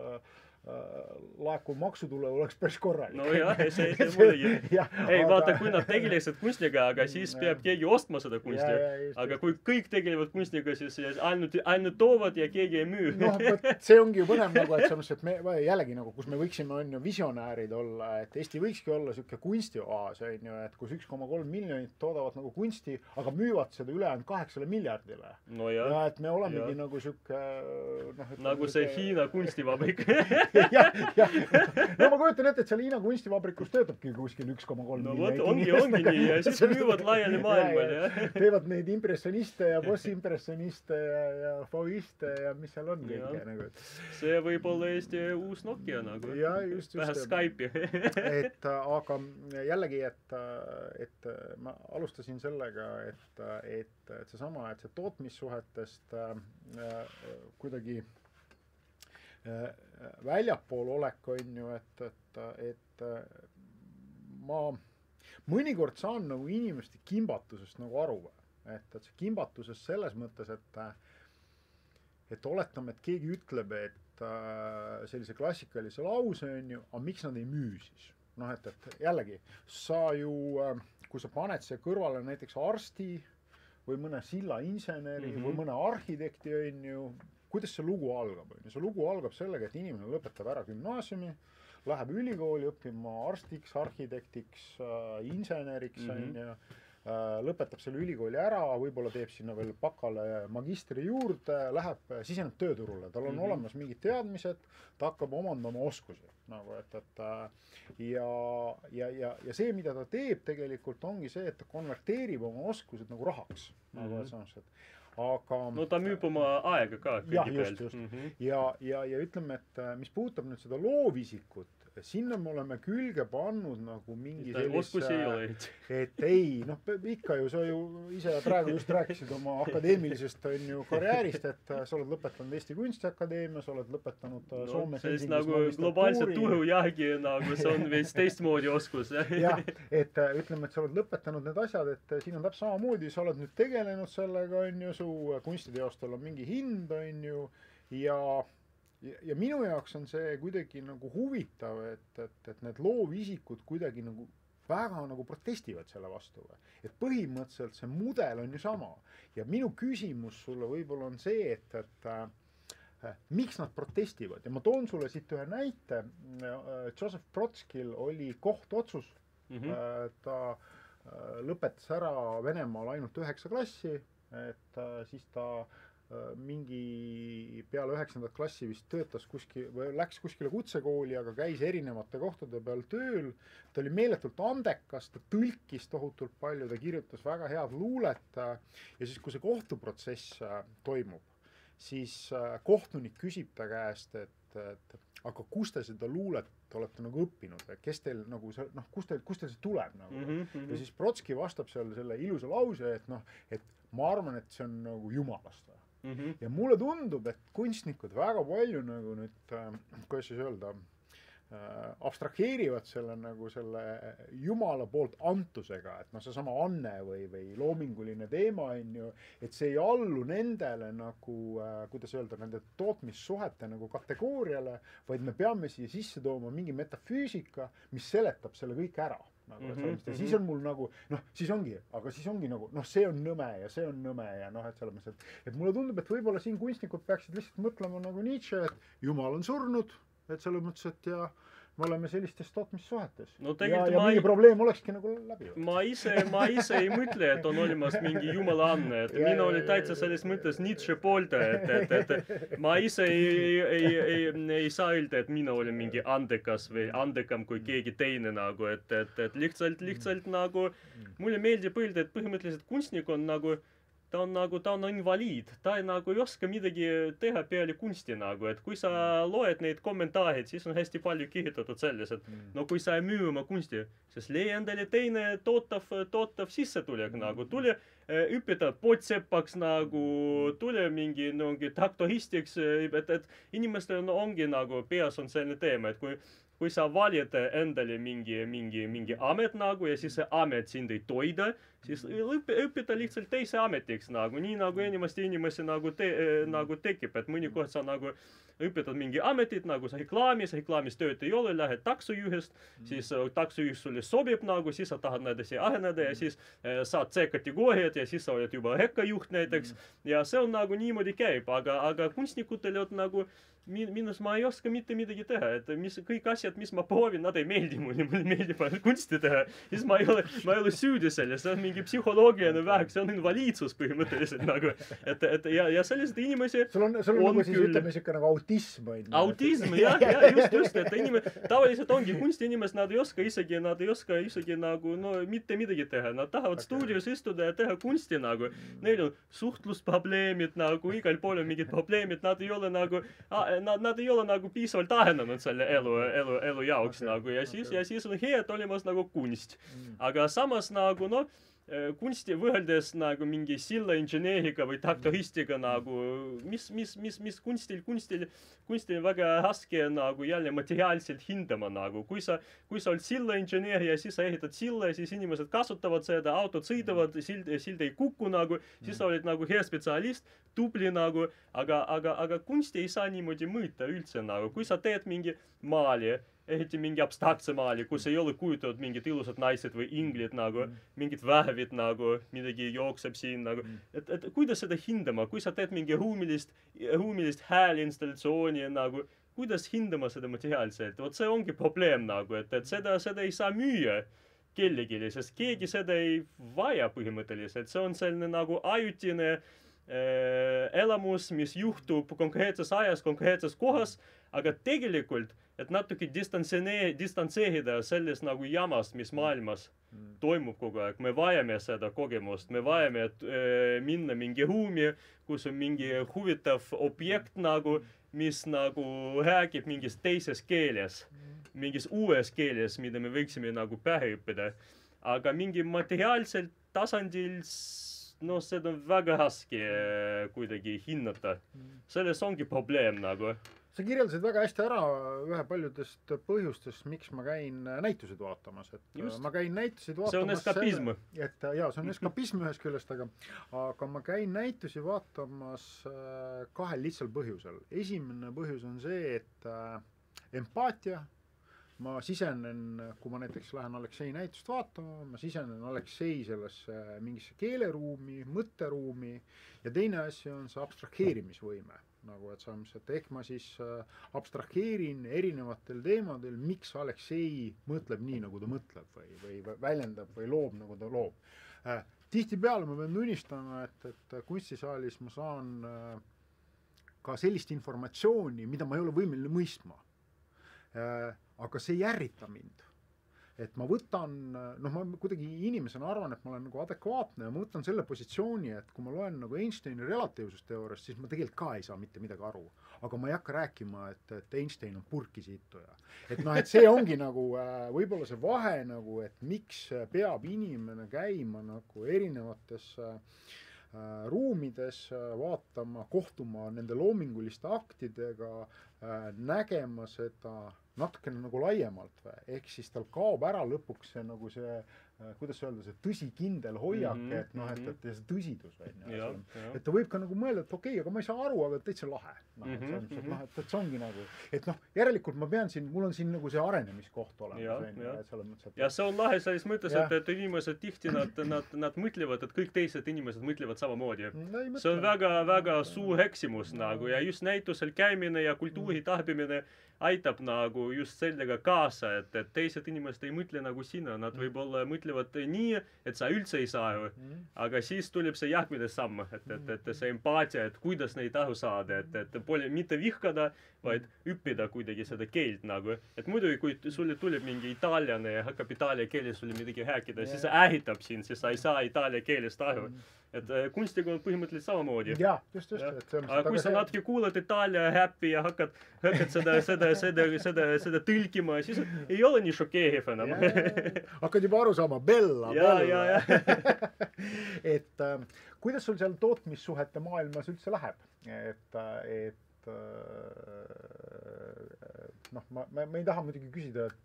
laekuv maksutule oleks päris korralik. No jah, see muidugi. Ei, vaata, kui nad tegeleksid kunstiga, aga siis peab keegi ostma seda kunsti. Aga kui kõik tegelevad kunstiga, siis ainult toovad ja keegi ei müü. Noh, see ongi ju põnev nagu, et selles mõttes, et me jällegi nagu, kus me võiksime on ju visionäärid olla, et Eesti võikski olla selline kunstioaas, on ju, et kus 1,3 miljonit toodavad nagu kunsti, aga müüvad seda ülejäänud 8 miljardile. No jah. Ja et me olemegi nagu selline... Nagu see Hiina kunstivabrik. No ma kujutan ette, et seal Hiina kunstivabrikus töötabki kuskil 1,3 miljonit. No ongi nii ja siis müüvad laiali maailmal. Teevad neid impressioniste ja possimpressioniste ja fauiste ja mis seal on kõike nagu. See võib olla Eesti uus Nokia nagu. Ja just. Vähe Skype'i. Aga jällegi, et ma alustasin sellega, et seesama, et see tootmissuhetest kuidagi väljapool olek on ju, et ma mõnikord saan nagu inimeste kimbatusest nagu aru, et see kimbatuses selles mõttes, et oletame, et keegi ütleb, et sellise klassikalise lause on ju, aga miks nad ei müü siis? Noh, et jällegi, sa ju, kui sa paned see kõrvale näiteks arsti või mõne sillainseneri või mõne arhitekti on ju, kuidas see lugu algab? See lugu algab sellega, et inimene lõpetab ära gümnaasiumi, läheb ülikooli õppima arstiks, arhitektiks, inseneriks, lõpetab selle ülikooli ära, võib-olla teeb sinna veel bakale magistri juurde, siseneb tööturule, tal on olemas mingid teadmised, ta hakkab omandama oskusi. Nagu, ja see, mida ta teeb tegelikult ongi see, et ta konverteerib oma oskused nagu rahaks. Nagu, et samas, aga... No ta müüb oma aega ka kõigi pealt. Ja ütleme, et mis puudutab nüüd seda loovisikut, sinna me oleme külge pannud nagu mingi oskusi ei ole. Et ei, noh ikka ju, sa ju ise praegu just rääkisid oma akadeemilisest on ju karjäärist, et sa oled lõpetanud Eesti Kunstiakadeemia, sa oled lõpetanud Soomes Helsingis nagu globaalse turujärgi nagu see on veits teistmoodi oskus. Jah, et ütleme, et sa oled lõpetanud need asjad, et siin on täpselt samamoodi, sa oled nüüd tegelenud sellega, on ju, su kunstiteostel on mingi hind, on ju, ja minu jaoks on see kuidagi nagu huvitav, et need loovisikud kuidagi nagu väga nagu protestivad selle vastu. Et põhimõtteliselt see mudel on ju sama. Ja minu küsimus sulle võib-olla on see, et miks nad protestivad. Ja ma toon sulle siit ühe näite. Joseph Brodskil oli kohtotsus. Ta lõpetas ära Venemaal ainult 9 klassi. Et siis ta mingi peale 9. klassi vist töötas kuskil või läks kuskile kutsekooli, aga käis erinevate kohtade peal tööl. Ta oli meeletult andekas, ta tõlkis tohutult palju, ta kirjutas väga head luulet ja siis, kui see kohtuprotsess toimub, siis kohtunik küsib ta käest, et aga kus te seda luulet olete nagu õppinud või kes teil nagu see, noh, kust teil see tuleb nagu. Ja siis Brodski vastab seal selle ilusa lause, et noh, et ma arvan, et see on nagu jumalast või. Ja mulle tundub, et kunstnikud väga palju nagu nüüd, kuidas siis öelda, abstraheerivad selle nagu selle jumala poolt antusega, et noh, seesama anne või loominguline teema on ju, et see ei allu nendele nagu, kuidas öelda, nende tootmissuhete nagu kategooriale, vaid me peame siia sisse tooma mingi metafüüsika, mis seletab selle kõik ära. Nagu, ja siis on mul nagu, noh, siis ongi nagu, noh, see on nõme ja see on nõme ja noh, et selles mõttes, et mulle tundub, et võib-olla siin kunstnikud peaksid lihtsalt mõtlema nagu Nietzsche, et jumal on surnud, et selles mõttes, et ja me oleme sellistes tootmissuhetes. No ja mingi probleem olekski nagu läbi. Ma ise ei mõtle, et on olemas mingi jumala anne, et mina olin täitsa selles mõttes Nietzsche pooldaja, et ma ise ei saa öelda, et mina olen mingi andekas või andekam kui keegi teine nagu, et lihtsalt nagu mulle meeldib öelda, et põhimõtteliselt kunstnik on nagu ta on invaliid, ta ei oska midagi teha peale kunsti nagu, et kui sa loed neid kommentaarid, siis on hästi palju kirjutatud selles, et no kui sa ei müü oma kunsti, siis leia endale teine tootav sissetulek nagu, tule õpeta potseppaks nagu, tule mingi traktoristiks, et inimestel ongi nagu peas on selline teema, et kui sa valid endale mingi amet nagu ja siis see amet sind ei toida, siis õpeta lihtsalt teise ametiks nagu, nii nagu enamasti inimesi nagu tekib, et mõnikord sa nagu õpetad mingi ametit nagu sa reklaamis tööd ei ole, lähed taksojuhist, siis taksojuht sulle sobib nagu, siis sa tahad edasi areneda ja siis saad C-kategooriat ja siis sa oled juba rekkajuht näiteks ja see on nagu niimoodi käib, aga kunstnikutel on nagu minus ma ei oska mitte midagi teha, et kõik asjad, mis ma proovin, nad ei meeldi mulle meeldib ainult kunsti teha, siis ma ei ole süüdi selles, see on mingi psühholoogiline värk, see on invaliidsus põhimõtteliselt nagu, et ja sellised inimesi sul on nagu siis ütleme siuke nagu autism on. Autism, jah, just, et tavaliselt ongi kunstiinimesed, nad ei oska isegi nagu, no mitte midagi teha, nad tahavad stuudios istuda ja teha kunsti nagu, neil on suhtlusprobleemid nagu, igal pool on mingid probleemid, nad ei ole nagu piisavalt ahenenud selle elu jaoks nagu ja siis on hea, et olemas nagu kunst. Aga samas nagu noh, kunsti võrreldes nagu mingi sillainženeeriga või traktoristiga nagu, mis kunstil väga raske nagu jälle materiaalselt hindama nagu. Kui sa oled sillainženeer ja siis sa ehitad silla ja siis inimesed kasutavad seda, autod sõidavad, sild ei kuku nagu, siis sa oled nagu hea spetsialist, tubli nagu, aga kunsti ei saa niimoodi mõõta üldse nagu. Kui sa teed mingi maali, ehiti mingi abstraktse maali, kus ei ole kujutatud mingid ilusad naised või inglid nagu, mingid värvid nagu, midagi jookseb siin nagu, et kuidas seda hindama, kui sa teed mingi ruumilist häälinstallatsiooni nagu, kuidas hindama seda materiaalselt, vot see ongi probleem nagu, et seda ei saa müüa kellelegi, sest keegi seda ei vaja põhimõtteliselt, see on selline nagu ajutine elamus, mis juhtub konkreetses ajas, konkreetses kohas, aga tegelikult et natuke distantseerida sellest nagu jamast, mis maailmas toimub kogu aeg. Me vajame seda kogemust, me vajame minna mingi ruumi, kus on mingi huvitav objekt nagu, mis nagu räägib mingis teises keeles, mingis uues keeles, mida me võiksime nagu pähe õppida. Aga mingi materiaalsel tasandil, no seda on väga raske kuidagi hinnata. Selles ongi probleem nagu. Sa kirjeldasid väga hästi ära ühe paljudest põhjustest, miks ma käin näitusid vaatamas. Et ma käin näitusid vaatamas. See on eskapism. Jaa, see on eskapism ühest küljest, aga ma käin näitusi vaatamas kahel lihtsal põhjusel. Esimene põhjus on see, et empaatia. Ma sisenen, kui ma näiteks lähen Aleksei näitust vaatama, ma sisenen Aleksei sellesse mingisse keeleruumi, mõtteruumi ja teine asi on see abstraheerimisvõime. nagu, et selles mõttes, et ehk ma siis abstraheerin erinevatel teemadel, miks Aleksei mõtleb nii, nagu ta mõtleb või väljendab või loob, nagu ta loob. Tihtipeale ma pean tunnistama, et kunstisaalis ma saan ka sellist informatsiooni, mida ma ei ole võimeline mõistma. Aga see ei ärrita mind. Et ma võtan, ma kuidagi inimesena arvan, et ma olen nagu adekvaatne ja ma võtan selle positsiooni, et kui ma loen nagu Einsteini relatiivsusteooriast, siis ma tegelikult ka ei saa mitte midagi aru. Aga ma ei hakka rääkima, et Einstein on purkisiituja. Et et see ongi nagu võib-olla see vahe nagu, et miks peab inimene käima nagu erinevates ruumides, vaatama, kohtuma nende loominguliste aktidega, nägema seda natukene nagu laiemalt või, ehk siis tal kaob ära lõpuks see nagu see, kuidas öelda, see tõsikindel hoiak, et et see tõsidus või. Et ta võib ka nagu mõelda, et okei, aga ma ei saa aru, aga täitsa lahe. Et see ongi nagu, et järelikult ma pean siin, mul on siin nagu see arenemiskoht olemas. Ja see on lahe selles mõttes, et inimesed tihti nad mõtlevad, et kõik teised inimesed mõtlevad samamoodi. See on väga suur eksimus nagu ja just näitusel käimine ja kultuuri tarbimine aitab nagu just sellega kaasa, et teised inimesed ei mõtle nagu sina, nad võib-olla mõtlevad nii, et sa üldse ei saa aru, aga siis tuleb see järgmine samm, et see empaatia, et kuidas neid aru saada, et pole mitte vihkada, vaid õppida kuidagi seda keelt nagu, et muidugi kui sulle tuleb mingi itaaliane ja hakkab itaalia keeles sulle midagi rääkida, siis see ähitab sind, siis sa ei saa itaalia keelest aru. Et kunstiga on põhimõtteliselt samamoodi. Jaa, just. Aga kui sa natuke kuulad Itaalia räppi ja hakkad seda tõlkima, siis ei ole nii šokeeriv enam. Hakkad juba aru saama, bella. Ja. Et kuidas sul seal tootmissuhete maailmas üldse läheb? Ma ei taha muidugi küsida, et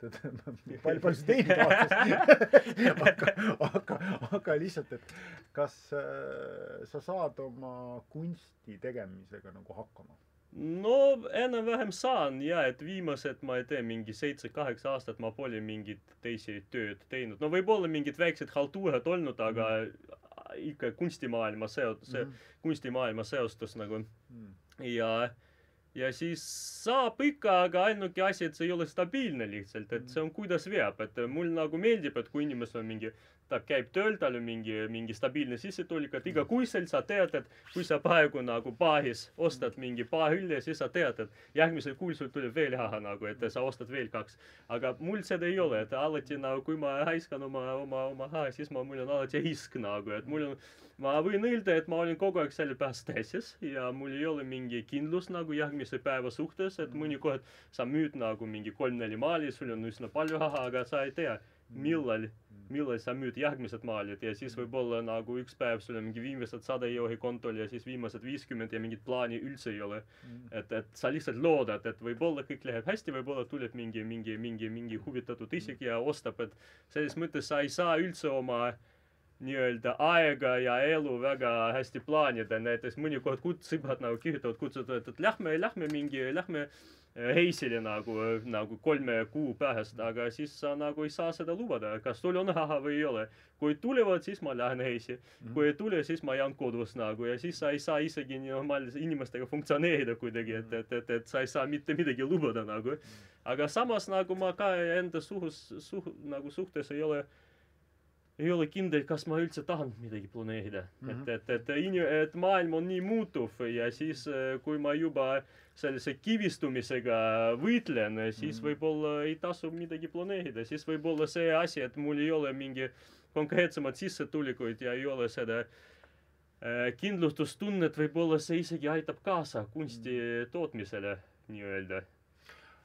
palju see teine vaatas, aga lihtsalt, et kas sa saad oma kunsti tegemisega nagu hakkama? No enam-vähem saan ja, et viimased, ma ei tea, mingi 7-8 aastat ma pole mingit teisi tööd teinud. No võib-olla mingid väiksed haltuurad olnud, aga ikka kunstimaailma seostus nagu. Ja siis saab ikka, aga ainuke asi, et see ei ole stabiilne lihtsalt, et see on kuidas veab, et mul nagu meeldib, et kui inimesel on mingi, ta käib tööl, tal on mingi stabiilne sissetulek, et igakuiselt sa tead, et kui sa praegu nagu baaris ostad mingi paar õlle, siis sa tead, et järgmisel kuul sul tuleb veel raha nagu, et sa ostad veel 2. Aga mul seda ei ole, et alati nagu, kui ma raiskan oma raha, siis mul on alati risk nagu, et ma võin öelda, et ma olin kogu aeg selle pärast stressis ja mul ei ole mingi kindlus nagu järgmise päeva suhtes, et mõnikord sa müüd nagu mingi 3-4 maali, sul on üsna palju raha, aga sa ei tea, millal sa müüd järgmised maalid ja siis võib-olla nagu üks päev sul on mingi viimased 100 euri kontol ja siis viimased 50 ja mingit plaani üldse ei ole. Et sa lihtsalt loodad, et võib-olla kõik läheb hästi, võib-olla tuleb mingi huvitatud isik ja ostab, et selles mõttes sa ei saa üldse oma nii-öelda aega ja elu väga hästi plaanida, näiteks mõnikord sõbrad nagu kirjutavad, kutsuvad, et lähme reisile nagu 3 kuu pärast, aga siis sa nagu ei saa seda lubada, kas sul on raha või ei ole. Kui tulevad, siis ma lähen reisi, kui ei tule, siis ma jään kodus nagu ja siis sa ei saa isegi normaalse inimestega funktsioneerida kuidagi, et sa ei saa mitte midagi lubada nagu. Aga samas nagu ma ka enda suhtes ei ole kindel, kas ma üldse tahan midagi planeerida. Et maailm on nii muutuv ja siis, kui ma juba sellise kivistumisega võitlen, siis võib-olla ei tasu midagi planeerida. Siis võib-olla see asi, et mul ei ole mingi konkreetsemad sissetulekuid ja ei ole seda kindlustustunnet, võib-olla see isegi aitab kaasa kunsti tootmisele nii-öelda.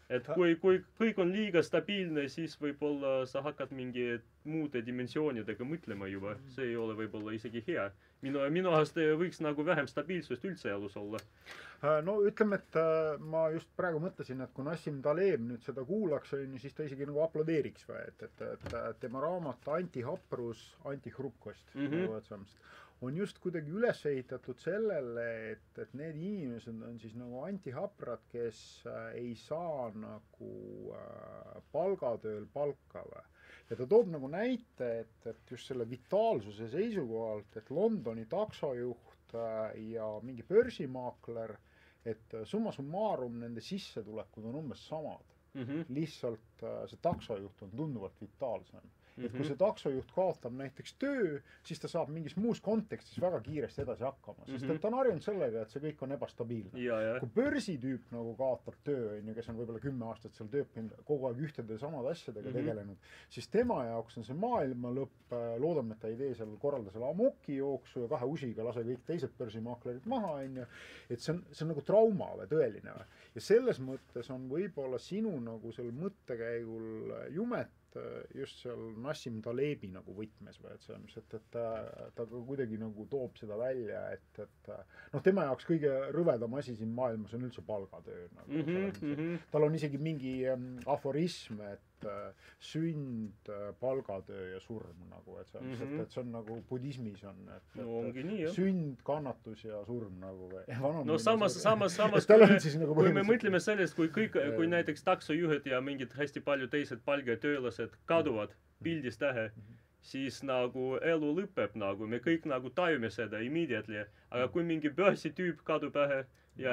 Et kui kõik on liiga stabiilne, siis võib-olla sa hakkad mingi muude dimensioonidega mõtlema juba. See ei ole võib-olla isegi hea. Minu arust võiks nagu vähem stabiilsust üldse elus olla. No ütleme, et ma just praegu mõtlesin, et kui Nassim Taleb nüüd seda kuulaks, siis ta isegi nagu aplodeeriks või, et tema raamat Antihaprus, antihrupkost on just kuidagi üles ehitatud sellele, et need inimesed on siis nagu antihaprad, kes ei saa nagu palgatööl palka või. Ja ta toob nagu näite, et just selle vitaalsuse seisukohalt, et Londoni taksojuht ja mingi börsimaakler, et summa summarum nende sissetulekud on umbes samad. Lihtsalt see taksojuht on tunduvalt vitaalsem. Et kui see taksojuht kaotab näiteks töö, siis ta saab mingis muus kontekstis väga kiiresti edasi hakkama, sest et ta on harjunud sellega, et see kõik on ebastabiilne. Kui börsitüüp nagu kaotab töö, kes on võib-olla 10 aastat seal tööpind kogu aeg ühtede samad asjadega tegelenud, siis tema jaoks on see maailma lõpp, loodame, et ta ei tee seal korralda selle amoki jooksu ja 2 usiga lase kõik teised börsimaaklerid maha, et see on nagu trauma või tõeline. Ja selles mõttes on võib-olla sinu nagu sel mõttekäigul jumet just seal Nassim Talebi nagu võtmes või, et see on, et ta kuidagi nagu toob seda välja, et noh, tema jaoks kõige rõvedam asi siin maailmas on üldse palgatöö. Nagu, tal on isegi mingi aforism, et sünd, palgatöö ja surm nagu, et see on nagu budismis on, et sünd, kannatus ja surm nagu või. No samas kui me mõtleme sellest, kui näiteks taksojuhid ja mingid hästi palju teised palgatöölased kaduvad pildist tähe, siis nagu elu lõpeb nagu, me kõik nagu tajume seda immediately, aga kui mingi börsitüüp kadub ähe, ja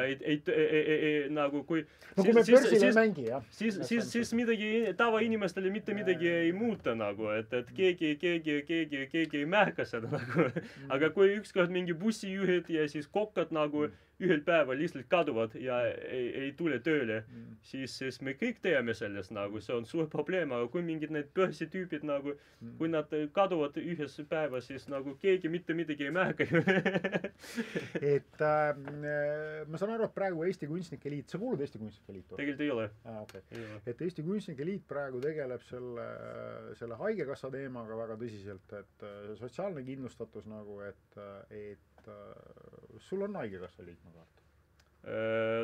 nagu kui no kui me börsil ei mängi, jah. Siis midagi tavainimestele mitte midagi ei muuta nagu, et keegi ei märka seda nagu. Aga kui ükskord mingi bussijuhid ja siis kokkad nagu ühel päeval lihtsalt kaduvad ja ei tule tööle, siis me kõik teame sellest nagu, see on suur probleem, aga kui mingid need börsitüübid nagu, kui nad kaduvad ühes päeva, siis nagu keegi mitte midagi ei märka. Et ma saan aru, et praegu Eesti Kunstnike Liit, sa kuulud Eesti Kunstnike Liitu? Tegelikult ei ole. Okay. Et Eesti Kunstnike Liit praegu tegeleb selle haigekassa teemaga väga tõsiselt, et sotsiaalne kindlustatus nagu, et sul on haigekassa liikmekaart?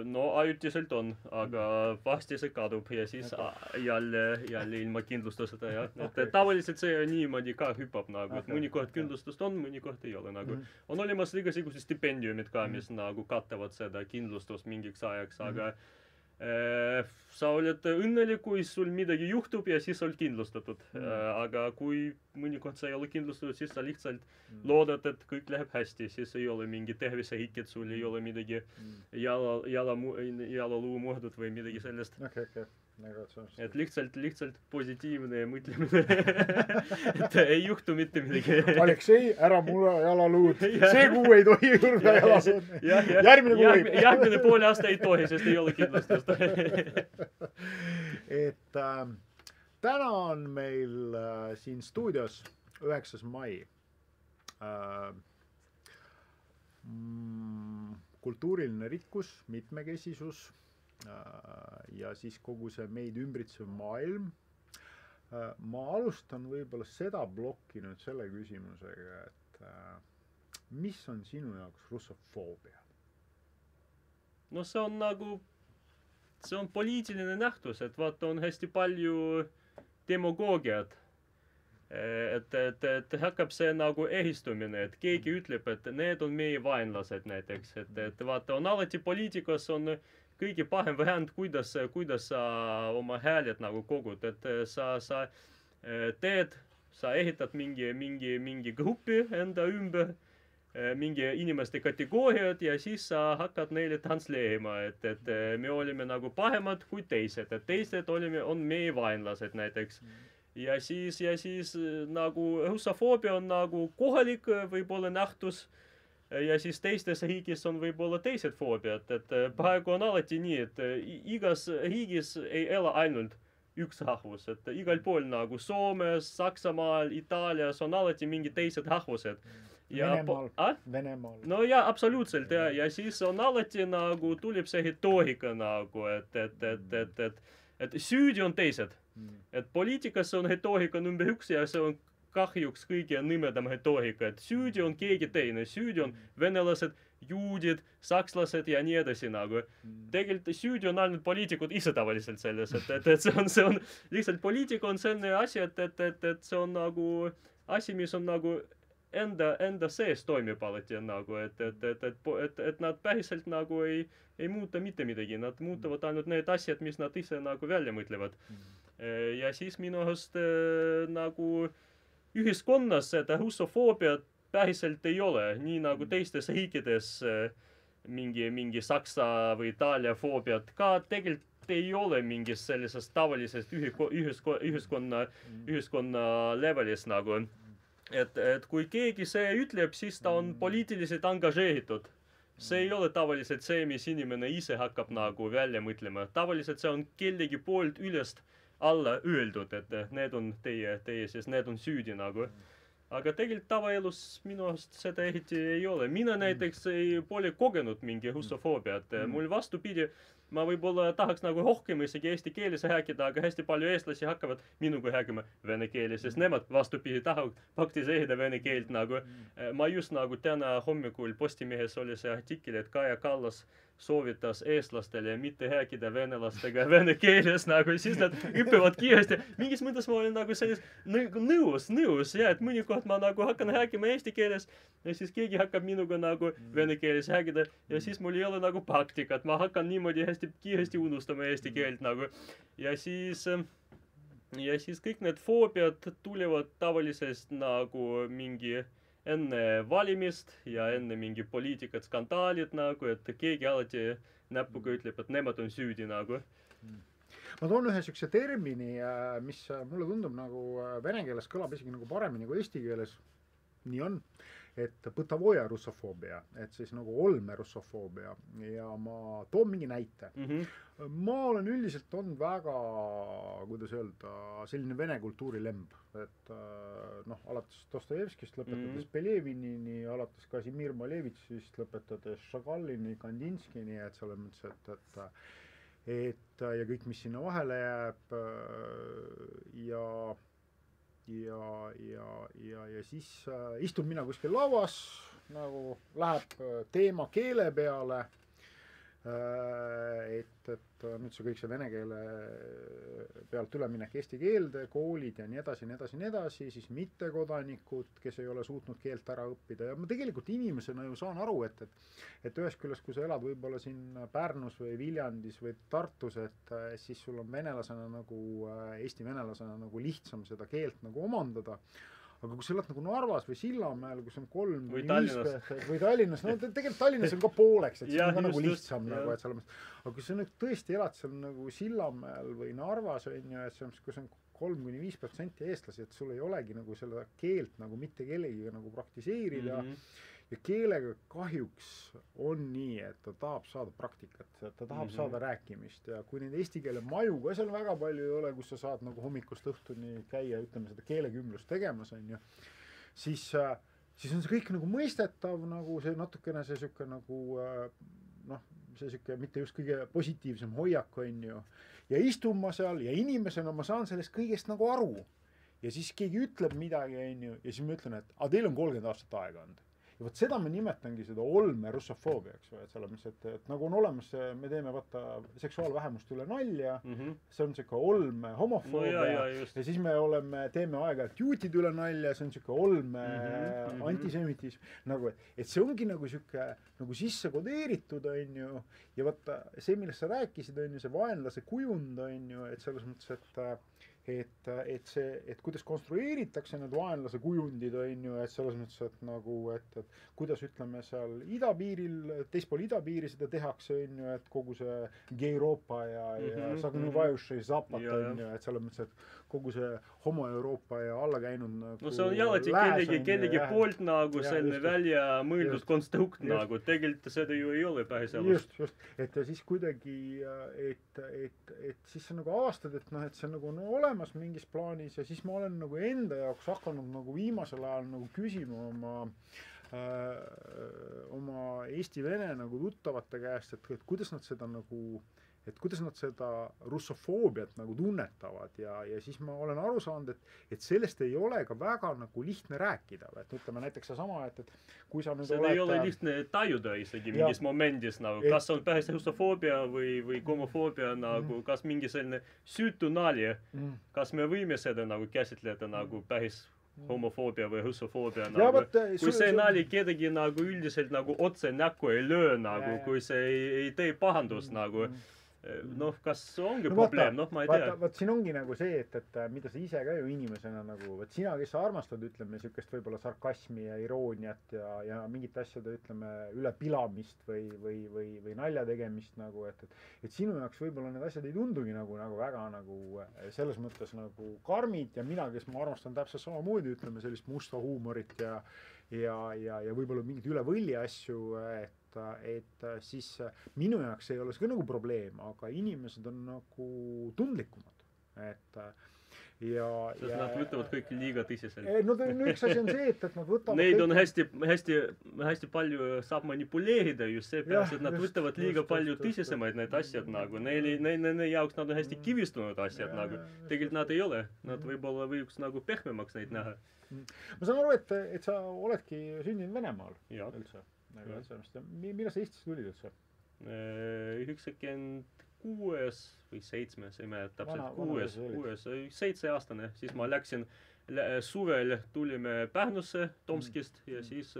No ajutiselt on, aga varsti see kadub ja siis jälle ilma kindlustuseta ja tavaliselt see niimoodi ka hüppab nagu, et mõnikord kindlustust on, mõnikord ei ole nagu. On olemas igasugused stipendiumid ka, mis nagu kattavad seda kindlustust mingiks ajaks, aga sa oled õnnelik, kui sul midagi juhtub ja siis oled kindlustatud. Aga kui mõnikord sa ei ole kindlustatud, siis sa lihtsalt loodad, et kõik läheb hästi, siis ei ole mingi tervisehikket, sul ei ole midagi jalaluu murdud või midagi sellest. Et lihtsalt positiivne mõtlemine, et ei juhtu mitte midagi. Aleksei, ära mulle jalaluud. See kuu ei tohi juurde jalaluud. Järgmine kuu võib. Järgmine poole aasta ei tohi, sest ei ole kindlustust. Et täna on meil siin stuudios 9. mai. Kultuuriline rikkus, mitmekesisus ja siis kogu see meid ümbritsev maailm. Ma alustan võib-olla seda blokki nüüd selle küsimusega, et mis on sinu jaoks russofoobia? No see on nagu, see on poliitiline nähtus, et vaata on hästi palju demagoogiat. Et hakkab see nagu ehistumine, et keegi ütleb, et need on meie vaenlased näiteks, et vaata on alati poliitikas on kõige pahem variant, kuidas sa oma hääled nagu kogud, et sa ehitad mingi gruppi enda ümber, mingi inimeste kategooriad ja siis sa hakkad neile transleerima, et me olime nagu paremad kui teised, et teised on meie vaenlased näiteks. Ja siis nagu russofoobia on nagu kohalik võib-olla nähtus ja siis teistes riigis on võib-olla teised foobiad, et praegu on alati nii, et igas riigis ei ela ainult üks rahvus, et igal pool nagu Soomes, Saksamaal, Itaalias on alati mingi teised rahvused. Venemaal. No ja absoluutselt ja siis on alati nagu tuleb see retoorika nagu, et süüdi on teised. Et poliitikas on retoorika number 1 ja see on kahjuks kõige nõmedam retoorika, et süüdi on keegi teine, süüdi on venelased, juudid, sakslased ja nii edasi nagu. Tegelikult süüdi on ainult poliitikud ise tavaliselt selles, et see on lihtsalt poliitika on selline asi, et see on nagu asi, mis on nagu enda sees toimib alati nagu, et nad päriselt nagu ei muuta mitte midagi, nad muutavad ainult need asjad, mis nad ise nagu välja mõtlevad. Ja siis minu arust nagu ühiskonnas seda russofoobiat päriselt ei ole, nii nagu teistes riikides mingi saksa või Itaalia foobiat ka tegelikult ei ole mingis sellisest tavalisest ühiskonna levelis nagu. Et kui keegi see ütleb, siis ta on poliitiliselt angažeeritud. See ei ole tavaliselt see, mis inimene ise hakkab nagu välja mõtlema. Tavaliselt see on kellegi poolt ülest alla öeldud, et need on teie siis need on süüdi nagu. Aga tegelikult tavaelus minu arust seda eriti ei ole. Mina näiteks pole kogenud mingi russofoobiat. Mul vastupidi, ma võib-olla tahaks nagu rohkem isegi eesti keeles rääkida, aga hästi palju eestlasi hakkavad minuga rääkima vene keeles, sest nemad vastupidi tahavad praktiseerida vene keelt nagu. Ma just nagu täna hommikul Postimehes oli see artikkel, et Kaja Kallas soovitas eestlastele mitte rääkida venelastega vene keeles nagu, siis nad õpivad kiiresti. Mingis mõttes ma olen nagu selles nõus, ja, et mõnikord ma nagu hakkan rääkima eesti keeles ja siis keegi hakkab minuga nagu vene keeles rääkida ja siis mul ei ole nagu praktikat, ma hakkan niimoodi hästi kiiresti unustama eesti keelt nagu. Ja siis kõik need foobiad tulevad tavalisest nagu mingi enne valimist ja enne mingi poliitikat skandaalid nagu, et keegi alati näpuga ütleb, et nemad on süüdi nagu. Ma toon ühe siukse termini, mis mulle tundub nagu vene keeles kõlab isegi nagu paremini kui eesti keeles. Nii on, et bõtavoja russofoobia, et siis nagu olme russofoobia ja ma toon mingi näite. Ma olen üldiselt olnud väga, kuidas öelda, selline vene kultuuri lemb, et alates Dostojevskist lõpetades Peljevinini, alates Kasimir Malevitšist lõpetades Šagalini, Kandinskini, et selles mõttes, et ja kõik, mis sinna vahele jääb ja siis istun mina kuskil lauas, nagu läheb teema keele peale, et nüüd see kõik see vene keele pealt üleminek eesti keelde, koolid ja nii edasi, siis mittekodanikud, kes ei ole suutnud keelt ära õppida ja ma tegelikult inimesena ju saan aru, et ühest küljest, kui sa elad võib-olla siin Pärnus või Viljandis või Tartus, et siis sul on venelasena nagu, eesti venelasena nagu lihtsam seda keelt nagu omandada. Aga kui sa elad nagu Narvas või Sillamäel, kus on 3 või Tallinnas, või Tallinnas, no tegelikult Tallinnas on ka pooleks, et see on ka nagu lihtsam nagu, et selles mõttes. Aga kui sa nüüd tõesti elad seal nagu Sillamäel või Narvas on ju, et see on, kus on 3-5% eestlasi, et sul ei olegi nagu selle keelt nagu mitte kellegiga nagu praktiseerida. Ja keelega kahjuks on nii, et ta tahab saada praktikat, ta tahab saada rääkimist ja kui neid eesti keele maju ka seal väga palju ei ole, kus sa saad nagu hommikust õhtuni käia, ütleme seda keelekümlust tegemas, on ju, siis on see kõik nagu mõistetav, nagu see natukene see siuke nagu see siuke mitte just kõige positiivsem hoiak, on ju, ja istun ma seal ja inimesena ma saan sellest kõigest nagu aru ja siis keegi ütleb midagi, on ju, ja siis ma ütlen, et teil on 30 aastat aega olnud. Ja võt seda me nimetangi seda olme russofoobiaks, et selles mõttes, et nagu on olemas, me teeme vaata seksuaalvähemust üle nalja, see on siuke olme homofoobia ja siis me teeme aeg-ajalt juutid üle nalja, see on siuke olme antisemitism, nagu, et see ongi nagu siuke nagu sisse kodeeritud, on ju, ja vaata see, millest sa rääkisid, on ju, see vaenlase kujund, on ju, et selles mõttes, et kuidas konstrueeritakse need vaenlase kujundid, on ju, et selles mõttes, et nagu, et kuidas ütleme seal idapiiril, teispool idapiiri seda tehakse, on ju, et kogu see G-Euroopa ja Sagnuvajuši Zapat, on ju, et selles mõttes, et kogu see homo-Euroopa ja alla käinud nagu no see on jalati kellegi poolt nagu selline välja mõeldud konstrukt nagu, tegelikult seda ju ei ole päris elust. Just, et ja siis kuidagi, et siis sa nagu avastad, et et see nagu on olemas mingis plaanis ja siis ma olen nagu enda jaoks hakanud nagu viimasel ajal nagu küsima oma eesti-vene nagu tuttavate käest, et kuidas nad seda nagu kuidas nad seda russofoobiat nagu tunnetavad ja siis ma olen aru saanud, et sellest ei ole ka väga nagu lihtne rääkida, et ütleme näiteks sama, et kui sa nüüd seda ei ole lihtne tajuda isegi mingis momendis nagu, kas on päris russofoobia või homofoobia nagu, kas mingi selline süütu nali, kas me võime seda nagu käsitleda nagu päris homofoobia või russofoobia nagu, kui see nali kedagi nagu üldiselt nagu otse näkku ei löö nagu, kui see ei tee pahandust nagu, noh, kas ongi probleem, noh, ma ei tea. Vaat siin ongi nagu see, et mida sa ise ka ju inimesena nagu, vaat sina, kes sa armastad, ütleme, niisugust võib-olla sarkasmi ja irooniat ja mingite asjade, ütleme, ülepilamist või nalja tegemist nagu, et sinu jaoks võib-olla need asjad ei tundugi nagu väga nagu selles mõttes nagu karmid ja mina, kes ma armastan täpselt samamoodi, ütleme, sellist musta huumorit ja võib-olla mingeid üle võlli asju, et siis minu jaoks ei ole see ka nagu probleem, aga inimesed on nagu tundlikumad, et sest nad võtavad kõik liiga tõsiselt. No üks asi on see, et nad võtavad neid on hästi palju saab manipuleerida just seepärast, et nad võtavad liiga palju tõsisemaid need asjad nagu, neile jaoks nad on hästi kivistunud asjad nagu, tegelikult nad ei ole, nad võib-olla võiks nagu pehmemaks neid näha. Ma saan aru, et sa oledki sündinud Venemaal üldse. Millal sa Eestisse tulid üldse? 96 või 7, see ei mäleta täpselt, 7-aastane, siis ma läksin suvel tulime Pärnusse Tomskist ja siis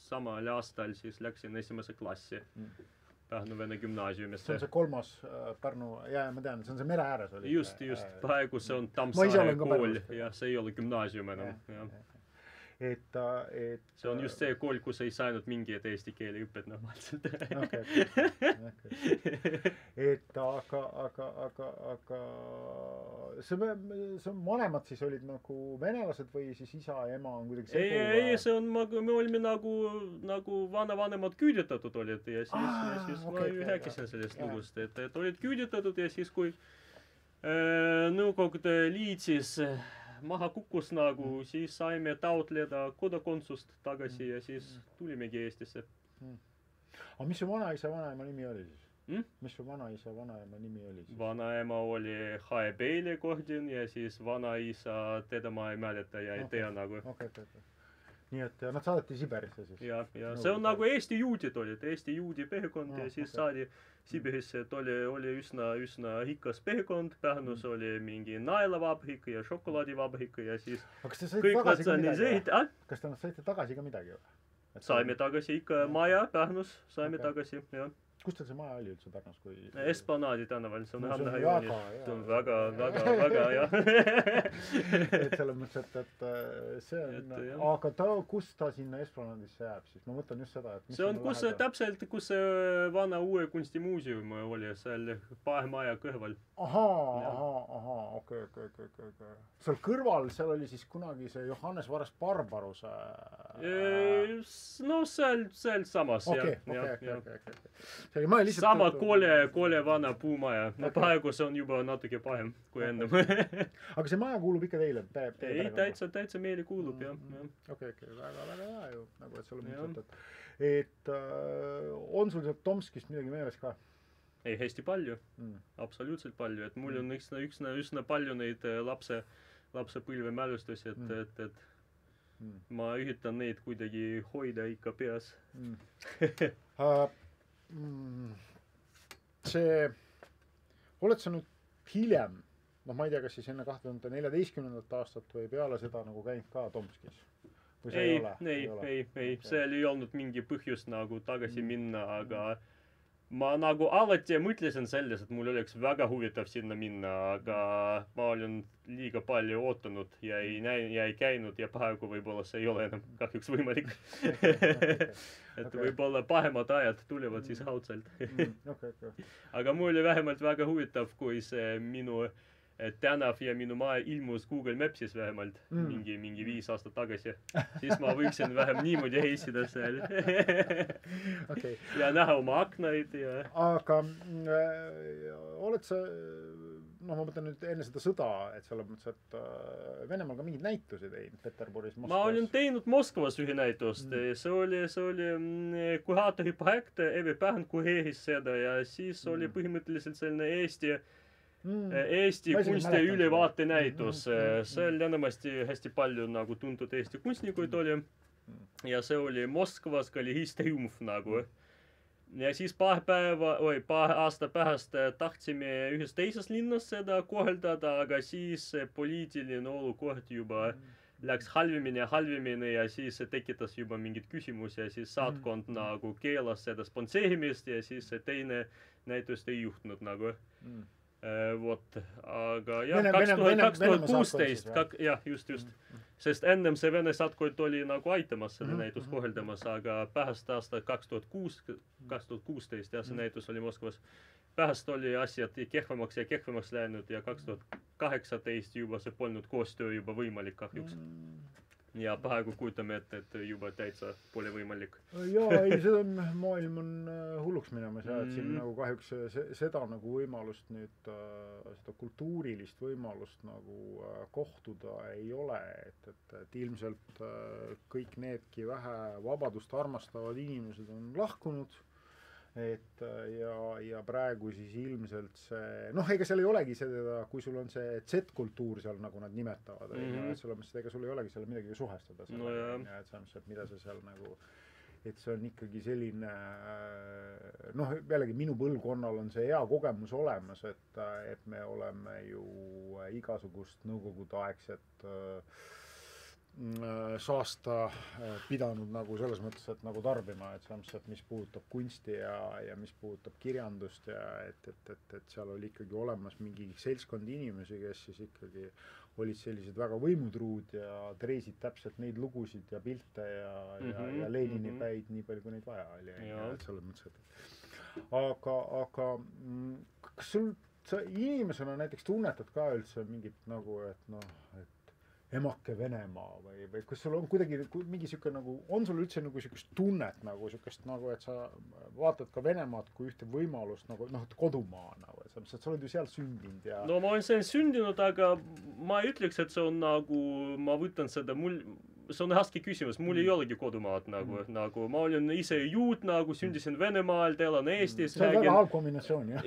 samal aastal siis läksin esimese klassi Pärnu Vene Gümnaasiumisse. See on see 3. Pärnu, ma tean, see on see mere ääres oli. Just, praegu see on Tammsaare kool ja see ei ole gümnaasium enam. See on just see kool, kus ei saanud mingit eesti keele õpet normaalselt. Et aga see vanemad siis olid nagu venelased või siis isa ja ema on kuidagi segu? Ei, see on, me olime nagu vanavanemad küüditatud olid ja siis ma rääkisin sellest lugust, et olid küüditatud ja siis kui Nõukogude Liit siis maha kukkus nagu, siis saime taotleda kodakondsust tagasi ja siis tulimegi Eestisse. Aga mis su vanaisa, vanaema nimi oli siis? Mis su vanaisa, vanaema nimi oli siis? Vanaema oli Haebeile Kordin ja siis vanaisa, teda ma ei mäleta ja ei tea nagu. Nii et nad saadeti Siberisse siis? Ja see on nagu Eesti juudid olid, Eesti juudi pehekond ja siis saadi Sibirisse, et oli üsna rikas pehekond, Pärnus oli mingi naelavabrik ja šokolaadivabrik ja siis kõik natsionaliseeriti. Kas te saite tagasi ka midagi? Saime tagasi ikka maja Pärnus, saime tagasi, jah. Kus teil see maja oli üldse Pärnus? Esplanaadi tänaval, see on Rannaha joonis. See on väga, jah. Et selles mõttes, et see on, aga kus ta sinna Esplanaadisse jääb siis? Ma mõtlen just seda, et see on täpselt, kus see vana uue kunstimuuseum oli, seal Paemaja kõrval. Ahaa, okei. Seal kõrval, seal oli siis kunagi see Johannes Vares Barbaruse... No seal samas, jah. Sama koole vana puumaja. No praegu see on juba natuke pahem kui ennem. Aga see maja kuulub ikka teile? Ei, täitsa meile kuulub, jah. Okei, väga hea ju, nagu et sul mõtled, et on sul sealt Tomskist midagi meeles ka? Ei, hästi palju. Absoluutselt palju, et mul on üsna palju neid lapsepõlve mälustusi, et ma üritan neid kuidagi hoida ikka peas. Oled sa nüüd hiljem, ma ei tea, kas siis enne 2014. aastat või peale seda nagu käinud ka Tomskis? Ei, seal ei olnud mingi põhjus nagu tagasi minna, aga ma nagu alati mõtlesin selles, et mul oleks väga huvitav sinna minna, aga ma olen liiga palju ootanud ja ei käinud ja praegu võib-olla see ei ole enam kahjuks võimalik. Et võib-olla paremad ajad tulevad siis raudselt. Aga mul oli vähemalt väga huvitav, kui see minu tänav ja minu maa ilmus Google Mapsis vähemalt mingi 5 aastat tagasi. Siis ma võiksin vähem niimoodi reisida seal. Ja näha oma aknaid ja... Aga oled sa, ma mõtlen nüüd enne seda sõda, et selles mõttes, et Venemaal ka mingid näitusi teinud Peterburis, Moskvas? Ma olen teinud Moskvas ühe näitust. See oli kuraatori projekt, Evi Pärn kureeris seda ja siis oli põhimõtteliselt selline Eesti kunsti ülevaate näitus. Seal enamasti hästi palju nagu tuntud Eesti kunstnikuid oli. Ja see oli Moskvas Galerist-Triumf nagu. Ja siis paar aasta pärast tahtsime ühes teises linnas seda koheldada, aga siis poliitiline olukord juba läks halvemini ja siis tekitas juba mingid küsimusi ja siis saatkond nagu keelas seda sponseerimist ja siis teine näitust ei juhtunud nagu. Vot, aga jah, 2016, jah, just. Sest ennem see Vene saatkond oli nagu aitamas seda näitust koheldamas, aga pärast aastat 2016 ja see näitus oli Moskvas. Pärast oli asjad kehvemaks ja kehvemaks läinud ja 2018 juba see polnud koostöö juba võimalik kahjuks. Ja praegu kujutame ette, et juba täitsa pole võimalik. Jaa, ei, seda maailm on hulluks minemas ja et siin nagu kahjuks seda nagu võimalust nüüd, seda kultuurilist võimalust nagu kohtuda ei ole, et ilmselt kõik needki vähe vabadust armastavad inimesed on lahkunud. Ja praegu siis ilmselt see, ega seal ei olegi seda, kui sul on see Z-kultuur seal, nagu nad nimetavad, et selles mõttes, ega sul ei olegi seal midagi suhestada. Et mida sa seal nagu, et see on ikkagi selline, jällegi minu põlvkonnal on see hea kogemus olemas, et me oleme ju igasugust nõukogudeaegset saasta pidanud nagu selles mõttes, et nagu tarbima, et selles mõttes, et mis puudutab kunsti ja mis puudutab kirjandust ja et seal oli ikkagi olemas mingi seltskond inimesi, kes siis ikkagi olid sellised väga võimutruud ja treisid täpselt neid lugusid ja pilte ja Lenini päid nii palju, kui neid vaja oli. Et selles mõttes, et aga kas sa inimesena näiteks tunnetad ka üldse mingit nagu, et emake Venemaa või kas sul on kuidagi mingi siuke nagu, on sul üldse nagu siukest tunnet nagu siukest nagu, et sa vaatad ka Venemaad kui ühte võimalust nagu, kodumaa nagu, et sa oled ju seal sündinud ja... No ma olen seal sündinud, aga ma ei ütleks, et see on nagu, ma võtan seda, see on raske küsimus, mul ei olegi kodumaad nagu ma olin ise juut nagu, sündisin Venemaalt, elan Eestis. See on väga halb kombinatsioon, jah.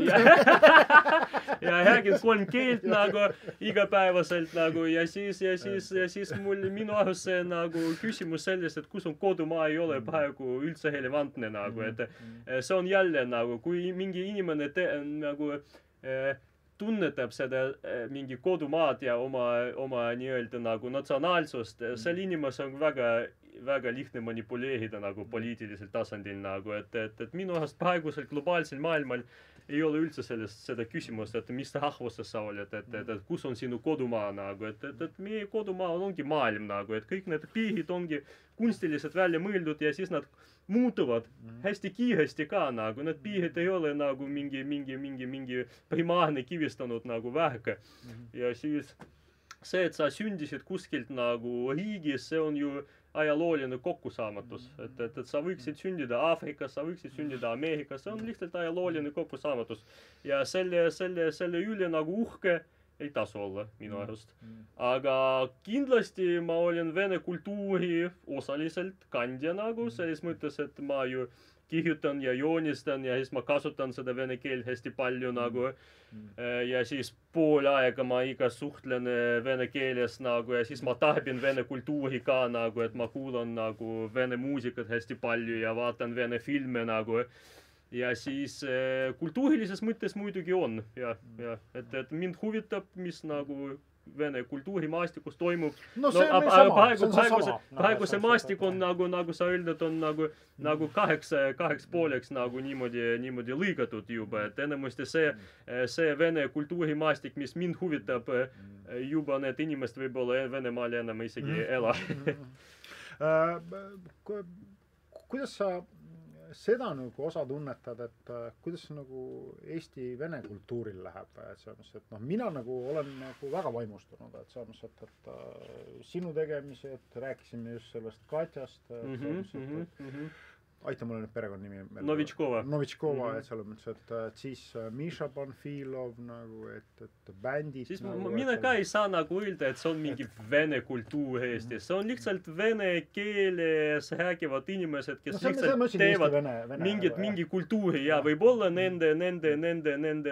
Ja räägin 3 keelt nagu igapäevaselt nagu ja siis minu arust see nagu küsimus sellest, et kus on kodumaa ei ole praegu üldse relevantne nagu, et see on jälle nagu, kui mingi inimene nagu tunnetab seda mingi kodumaad ja oma nii-öelda nagu natsionaalsust, sel inimesel on väga lihtne manipuleerida nagu poliitilisel tasandil nagu, et minu arust praegusel globaalsel maailmal ei ole üldse seda küsimust, et mis rahvusest sa oled, et kus on sinu kodumaa nagu, et meie kodumaa ongi maailm nagu, et kõik need piirid ongi kunstiliselt välja mõeldud ja siis nad muutuvad hästi kiiresti ka nagu, need piirid ei ole nagu mingi primaarne kivistanud nagu värk. Ja siis see, et sa sündisid kuskilt nagu riigis, see on ju ajalooline kokkusaamatus, et sa võiksid sündida Aafrikas, sa võiksid sündida Ameerikas, see on lihtsalt ajalooline kokkusaamatus ja selle üle nagu uhke ei tasu olla minu arust. Aga kindlasti ma olen vene kultuuri osaliselt kandja nagu, selles mõttes, et ma ju kirjutan ja joonistan ja siis ma kasutan seda vene keelt hästi palju nagu ja siis pool aega ma iga suhtlen vene keeles nagu ja siis ma tarbin vene kultuuri ka nagu, et ma kuulan nagu vene muusikat hästi palju ja vaatan vene filme nagu ja siis kultuurilises mõttes muidugi on ja et mind huvitab, mis nagu vene kultuurimaastikus toimub. Praegu see maastik on nagu sa öeldud, on nagu kaheks pooleks nagu niimoodi lõigatud juba, et enamasti see vene kultuurimaastik, mis mind huvitab, juba need inimesed võib-olla Venemaal enam isegi ei ela. Kuidas sa seda nagu osa tunnetad, et kuidas nagu Eesti-Vene kultuuril läheb, et selles mõttes, et mina nagu olen nagu väga vaimustunud, et selles mõttes, et sinu tegemised, rääkisime just sellest Katjast, aita mulle nüüd perekonnanimi. Novitškova, et selles mõttes, et siis Miša Panfilov nagu, et bändid. Siis mina ka ei saa nagu öelda, et see on mingi vene kultuur Eestis. See on lihtsalt vene keeles räägivad inimesed, kes lihtsalt teevad mingi kultuuri ja võib-olla nende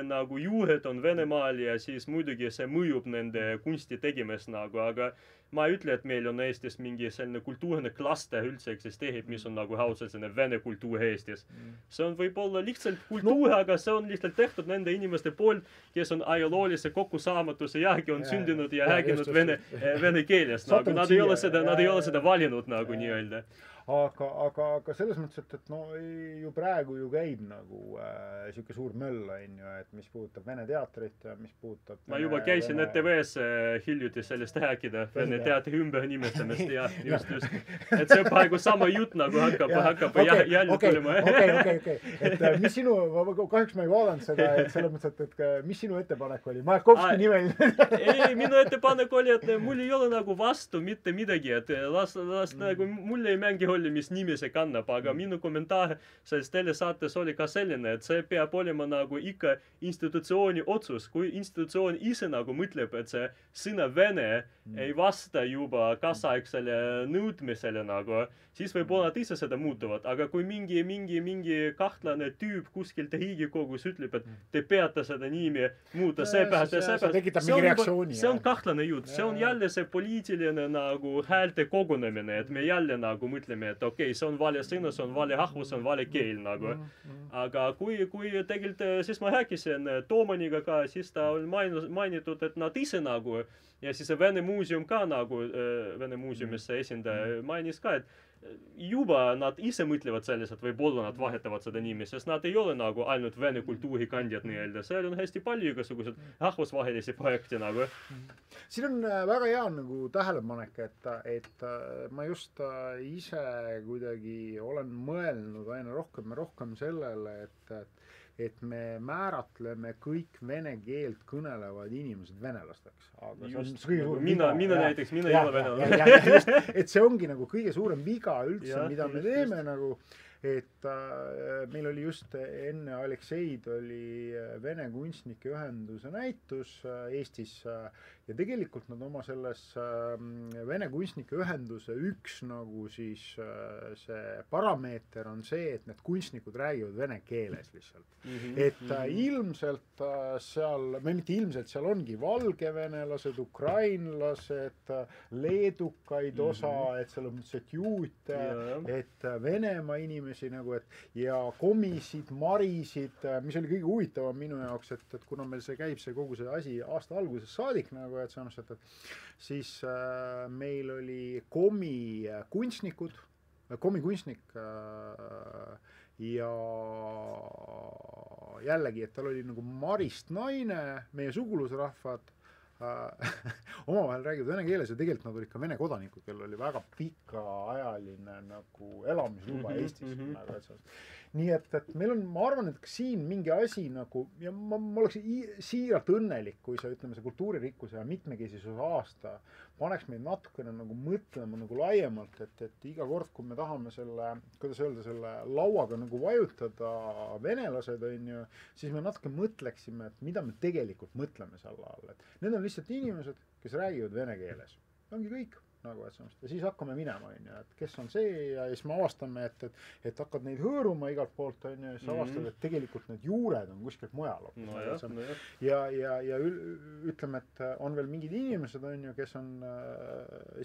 nagu juured on Venemaal ja siis muidugi see mõjub nende kunsti tegemist nagu, aga ma ei ütle, et meil on Eestis mingi selline kultuurne klaster üldse eksisteerib, mis on nagu raudselt selline vene kultuur Eestis. See on võib-olla lihtsalt kultuur, aga see on lihtsalt tehtud nende inimeste poolt, kes on ajaloolise kokkusaamatuse järgi on sündinud ja rääginud vene keeles. Nad ei ole seda valinud nagu nii-öelda. aga selles mõttes, et no ju praegu ju käib nagu siuke suur möll, on ju, et mis puudutab Vene teatrit ja mis puudutab ma juba käisin ETV-s hiljuti sellest rääkida, Vene teatri ümbernimestamist ja just. Et see praegu sama jutt nagu hakkab jälle tulema. Okei. Et mis sinu, kahjuks ma ei vaadanud seda, et selles mõttes, et mis sinu ettepanek oli? Majakovski nimel. Ei, minu ettepanek oli, et mul ei ole nagu vastu mitte midagi, et las nagu mulle ei mängi rolli, mis nimi see kannab, aga minu kommentaar selles telesaates oli ka selline, et see peab olema nagu ikka institutsiooni otsus, kui institutsioon ise nagu mõtleb, et see sõna Vene ei vasta juba kaasaegsele nõudmisele nagu, siis võib-olla nad ise seda muutuvad, aga kui mingi kahtlane tüüp kuskilt Riigikogus ütleb, et te peate seda nimi muuta, see on kahtlane jutt, see on jälle see poliitiline nagu häälte kogunemine, et me jälle nagu mõtleme, et okei, see on vale sõna, see on vale rahvus, see on vale keel nagu. Aga kui tegelikult, siis ma rääkisin Toomaniga ka, siis ta on mainitud, et nad ise nagu, ja siis Vene muuseum ka nagu, Vene muuseumisse esindaja mainis ka, et juba nad ise mõtlevad selles, et võib-olla nad vahetavad seda nimi, sest nad ei ole nagu ainult Vene kultuuri kandjad nii-öelda, seal on hästi palju igasugused rahvusvahelisi projekte nagu. Siin on väga hea nagu tähelepanek, et ma just ise kuidagi olen mõelnud aina rohkem ja rohkem sellele, et me määratleme kõik vene keelt kõnelevad inimesed venelasteks. Aga just, mina näiteks, mina ei ole venelane. Et see ongi nagu kõige suurem viga üldse, mida me teeme nagu, et meil oli just enne Alekseid oli Vene kunstnike ühenduse näitus Eestis ja tegelikult nad oma selles Vene kunstnike ühenduse üks nagu siis see parameeter on see, et need kunstnikud räägivad vene keeles lihtsalt. Et ilmselt seal, või mitte ilmselt, seal ongi valgevenelased, ukrainlased, leedukaid osa, et seal on juute, et Venemaa inimesi nagu, et ja komisid, marisid, mis oli kõige huvitavam minu jaoks, et kuna meil see käib see kogu see asi aasta alguses saadik nagu, et saanud, et siis meil oli komi kunstnikud, komikunstnik ja jällegi, et tal oli nagu marist naine, meie sugulusrahvad omavahel räägivad vene keeles ja tegelikult nad olid ka vene kodanikud, kellel oli väga pikaajaline nagu elamisluba Eestis. Nagu, nii et meil on, ma arvan, et siin mingi asi nagu, ja ma oleks siiralt õnnelik, kui see, ütleme, see kultuuririkkuse ja mitmekesisuse aasta paneks meid natukene nagu mõtlema nagu laiemalt, et iga kord, kui me tahame selle, kuidas öelda, selle lauaga nagu vajutada venelased, on ju, siis me natuke mõtleksime, et mida me tegelikult mõtleme selle all. Et need on lihtsalt inimesed, kes räägivad vene keeles. Ongi kõik. Nagu, ja siis hakkame minema, on ju, et kes on see ja siis me avastame, et hakkad neid hõõruma igalt poolt, on ju, ja siis avastad, et tegelikult need juured on kuskilt mujal. Ja ütleme, et on veel mingid inimesed, on ju, kes on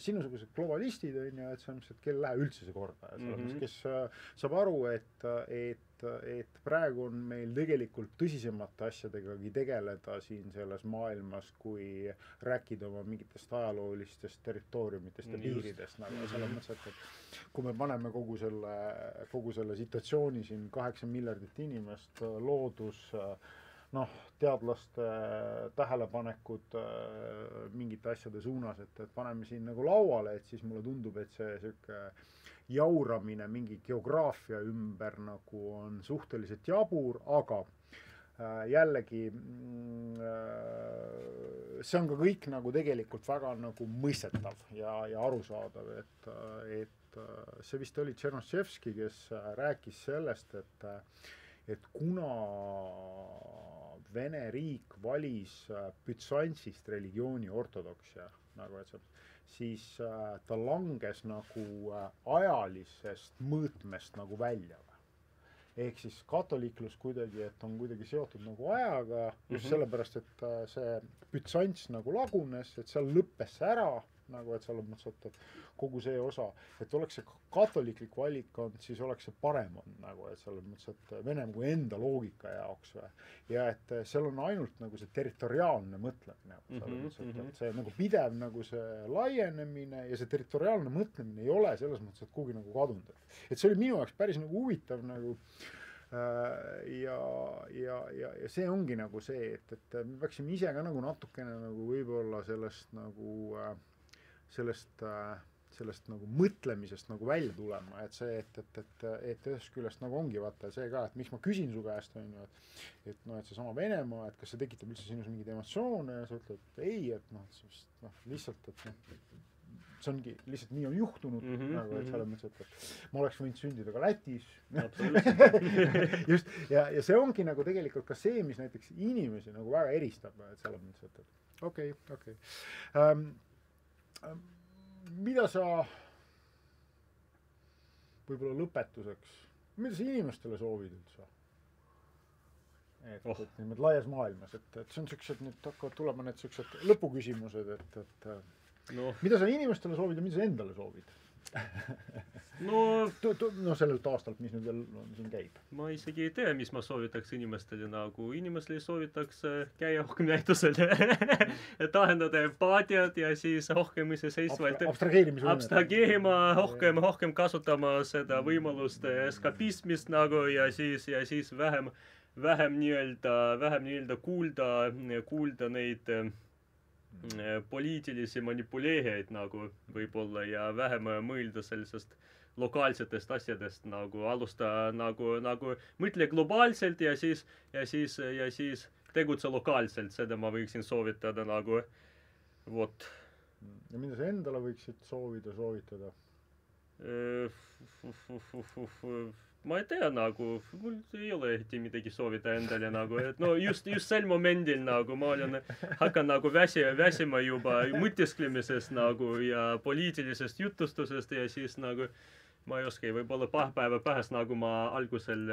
sinusugused globalistid, on ju, et see on, et kel läheb üldse see korda. Kes saab aru, et praegu on meil tegelikult tõsisemate asjadegagi tegeleda siin selles maailmas, kui rääkida oma mingitest ajaloolistest territooriumitest ja piiridest. Nagu selles mõttes, et kui me paneme kogu selle situatsiooni siin 8 miljardit inimest, loodus, teadlaste tähelepanekud mingite asjade suunas, et paneme siin nagu lauale, et siis mulle tundub, et see selline jauramine mingi geograafia ümber nagu on suhteliselt jabur, aga jällegi see on ka kõik nagu tegelikult väga nagu mõistetav ja arusaadav, et see vist oli Tšernoševski, kes rääkis sellest, et kuna Vene riik valis Bütsantsist religiooni ortodoksia, nagu et siis ta langes nagu ajalisest mõõtmest nagu välja. Ehk siis katoliiklus kuidagi, et on kuidagi seotud nagu ajaga, just sellepärast, et see Bütsants nagu lagunes, et seal lõppes ära nagu, et selles mõttes, et kogu see osa, et oleks see katoliiklik valik olnud, siis oleks see parem olnud nagu, et selles mõttes, et Venemaa kui enda loogika jaoks või. Ja et seal on ainult nagu see territoriaalne mõtlemine, selles mõttes, et see nagu pidev nagu see laienemine ja see territoriaalne mõtlemine ei ole selles mõttes, et kuhugi nagu kadunud. Et see oli minu jaoks päris nagu huvitav nagu ja see ongi nagu see, et me peaksime ise ka nagu natukene nagu võib-olla sellest nagu sellest nagu mõtlemisest nagu välja tulema, et see, et ühest küljest nagu ongi vaata see ka, et miks ma küsin su käest, on ju, et noh, et seesama Venemaa, et kas see tekitab üldse sinus mingeid emotsioone ja sa ütled, et ei, et noh, lihtsalt, et noh, see ongi, lihtsalt nii on juhtunud, nagu, et selles mõttes, et ma oleks võinud sündida ka Lätis. Just, ja see ongi nagu tegelikult ka see, mis näiteks inimesi nagu väga eristab, et selles mõttes, et okei. Mida sa võib-olla lõpetuseks, mida sa inimestele soovid üldse? Et niimoodi laias maailmas, et see on sellised, nüüd hakkavad tulema need sellised lõpuküsimused, et mida sa inimestele soovid ja mida sa endale soovid? No sellelt aastalt, mis nüüd veel siin käib. Ma isegi ei tea, mis ma soovitaks inimestele, nagu inimestele soovitaks käia rohkem näitusel, et ahendada empaatiat ja siis rohkem iseseisvalt abstraheerima, rohkem kasutama seda võimalust eskapismist nagu ja siis vähem nii-öelda kuulda neid poliitilisi manipuleerijaid nagu võib-olla ja vähem mõelda sellisest lokaalsetest asjadest nagu alusta nagu mõtle globaalselt ja siis tegutse lokaalselt, seda ma võiksin soovitada nagu vot. Ja mida sa endale võiksid soovitada? Ma ei tea nagu, mul ei ole eriti midagi soovida endale nagu, et no just sel momendil nagu ma olen hakkan nagu väsima juba mõtisklemisest nagu ja poliitilisest jutustusest ja siis nagu ma ei oska, võib-olla paar päeva pärast nagu ma algusel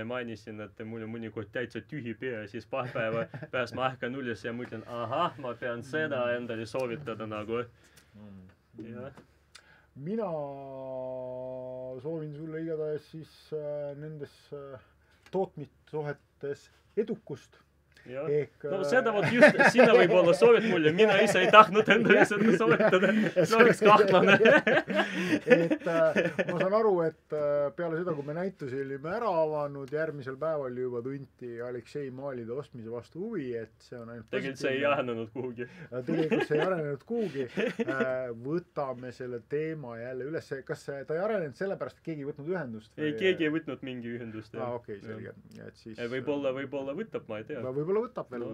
mainisin, et mul on mõnikord täitsa tühi pea ja siis paar päeva pärast ma ärkan üles ja mõtlen, ahah, ma pean seda endale soovitada nagu. Ja. Mina soovin sulle igatahes siis nendes tootmissuhetes edukust. No seda vot just, sina võib-olla soovid mulle, mina ise ei tahtnud endale seda soovitada, see oleks kahtlane. Et ma saan aru, et peale seda, kui me näitusi olime ära avanud, järgmisel päeval juba tunti Aleksei maalide ostmise vastu huvi, et see on ainult tegelikult see ei arenenud kuhugi. Tegelikult see ei arenenud kuhugi. Võtame selle teema jälle üles. Kas ta ei arenenud sellepärast, et keegi ei võtnud ühendust? Ei, keegi ei võtnud mingi ühendust. Okei, selge. Võib-olla võtab, ma ei tea. Võib-olla võtab veel.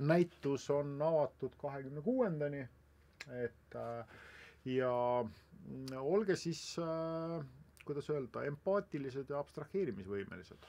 Näitus on avatud 26-ndani. Ja olge siis, kuidas öelda, empaatilised ja abstraheerimisvõimelised.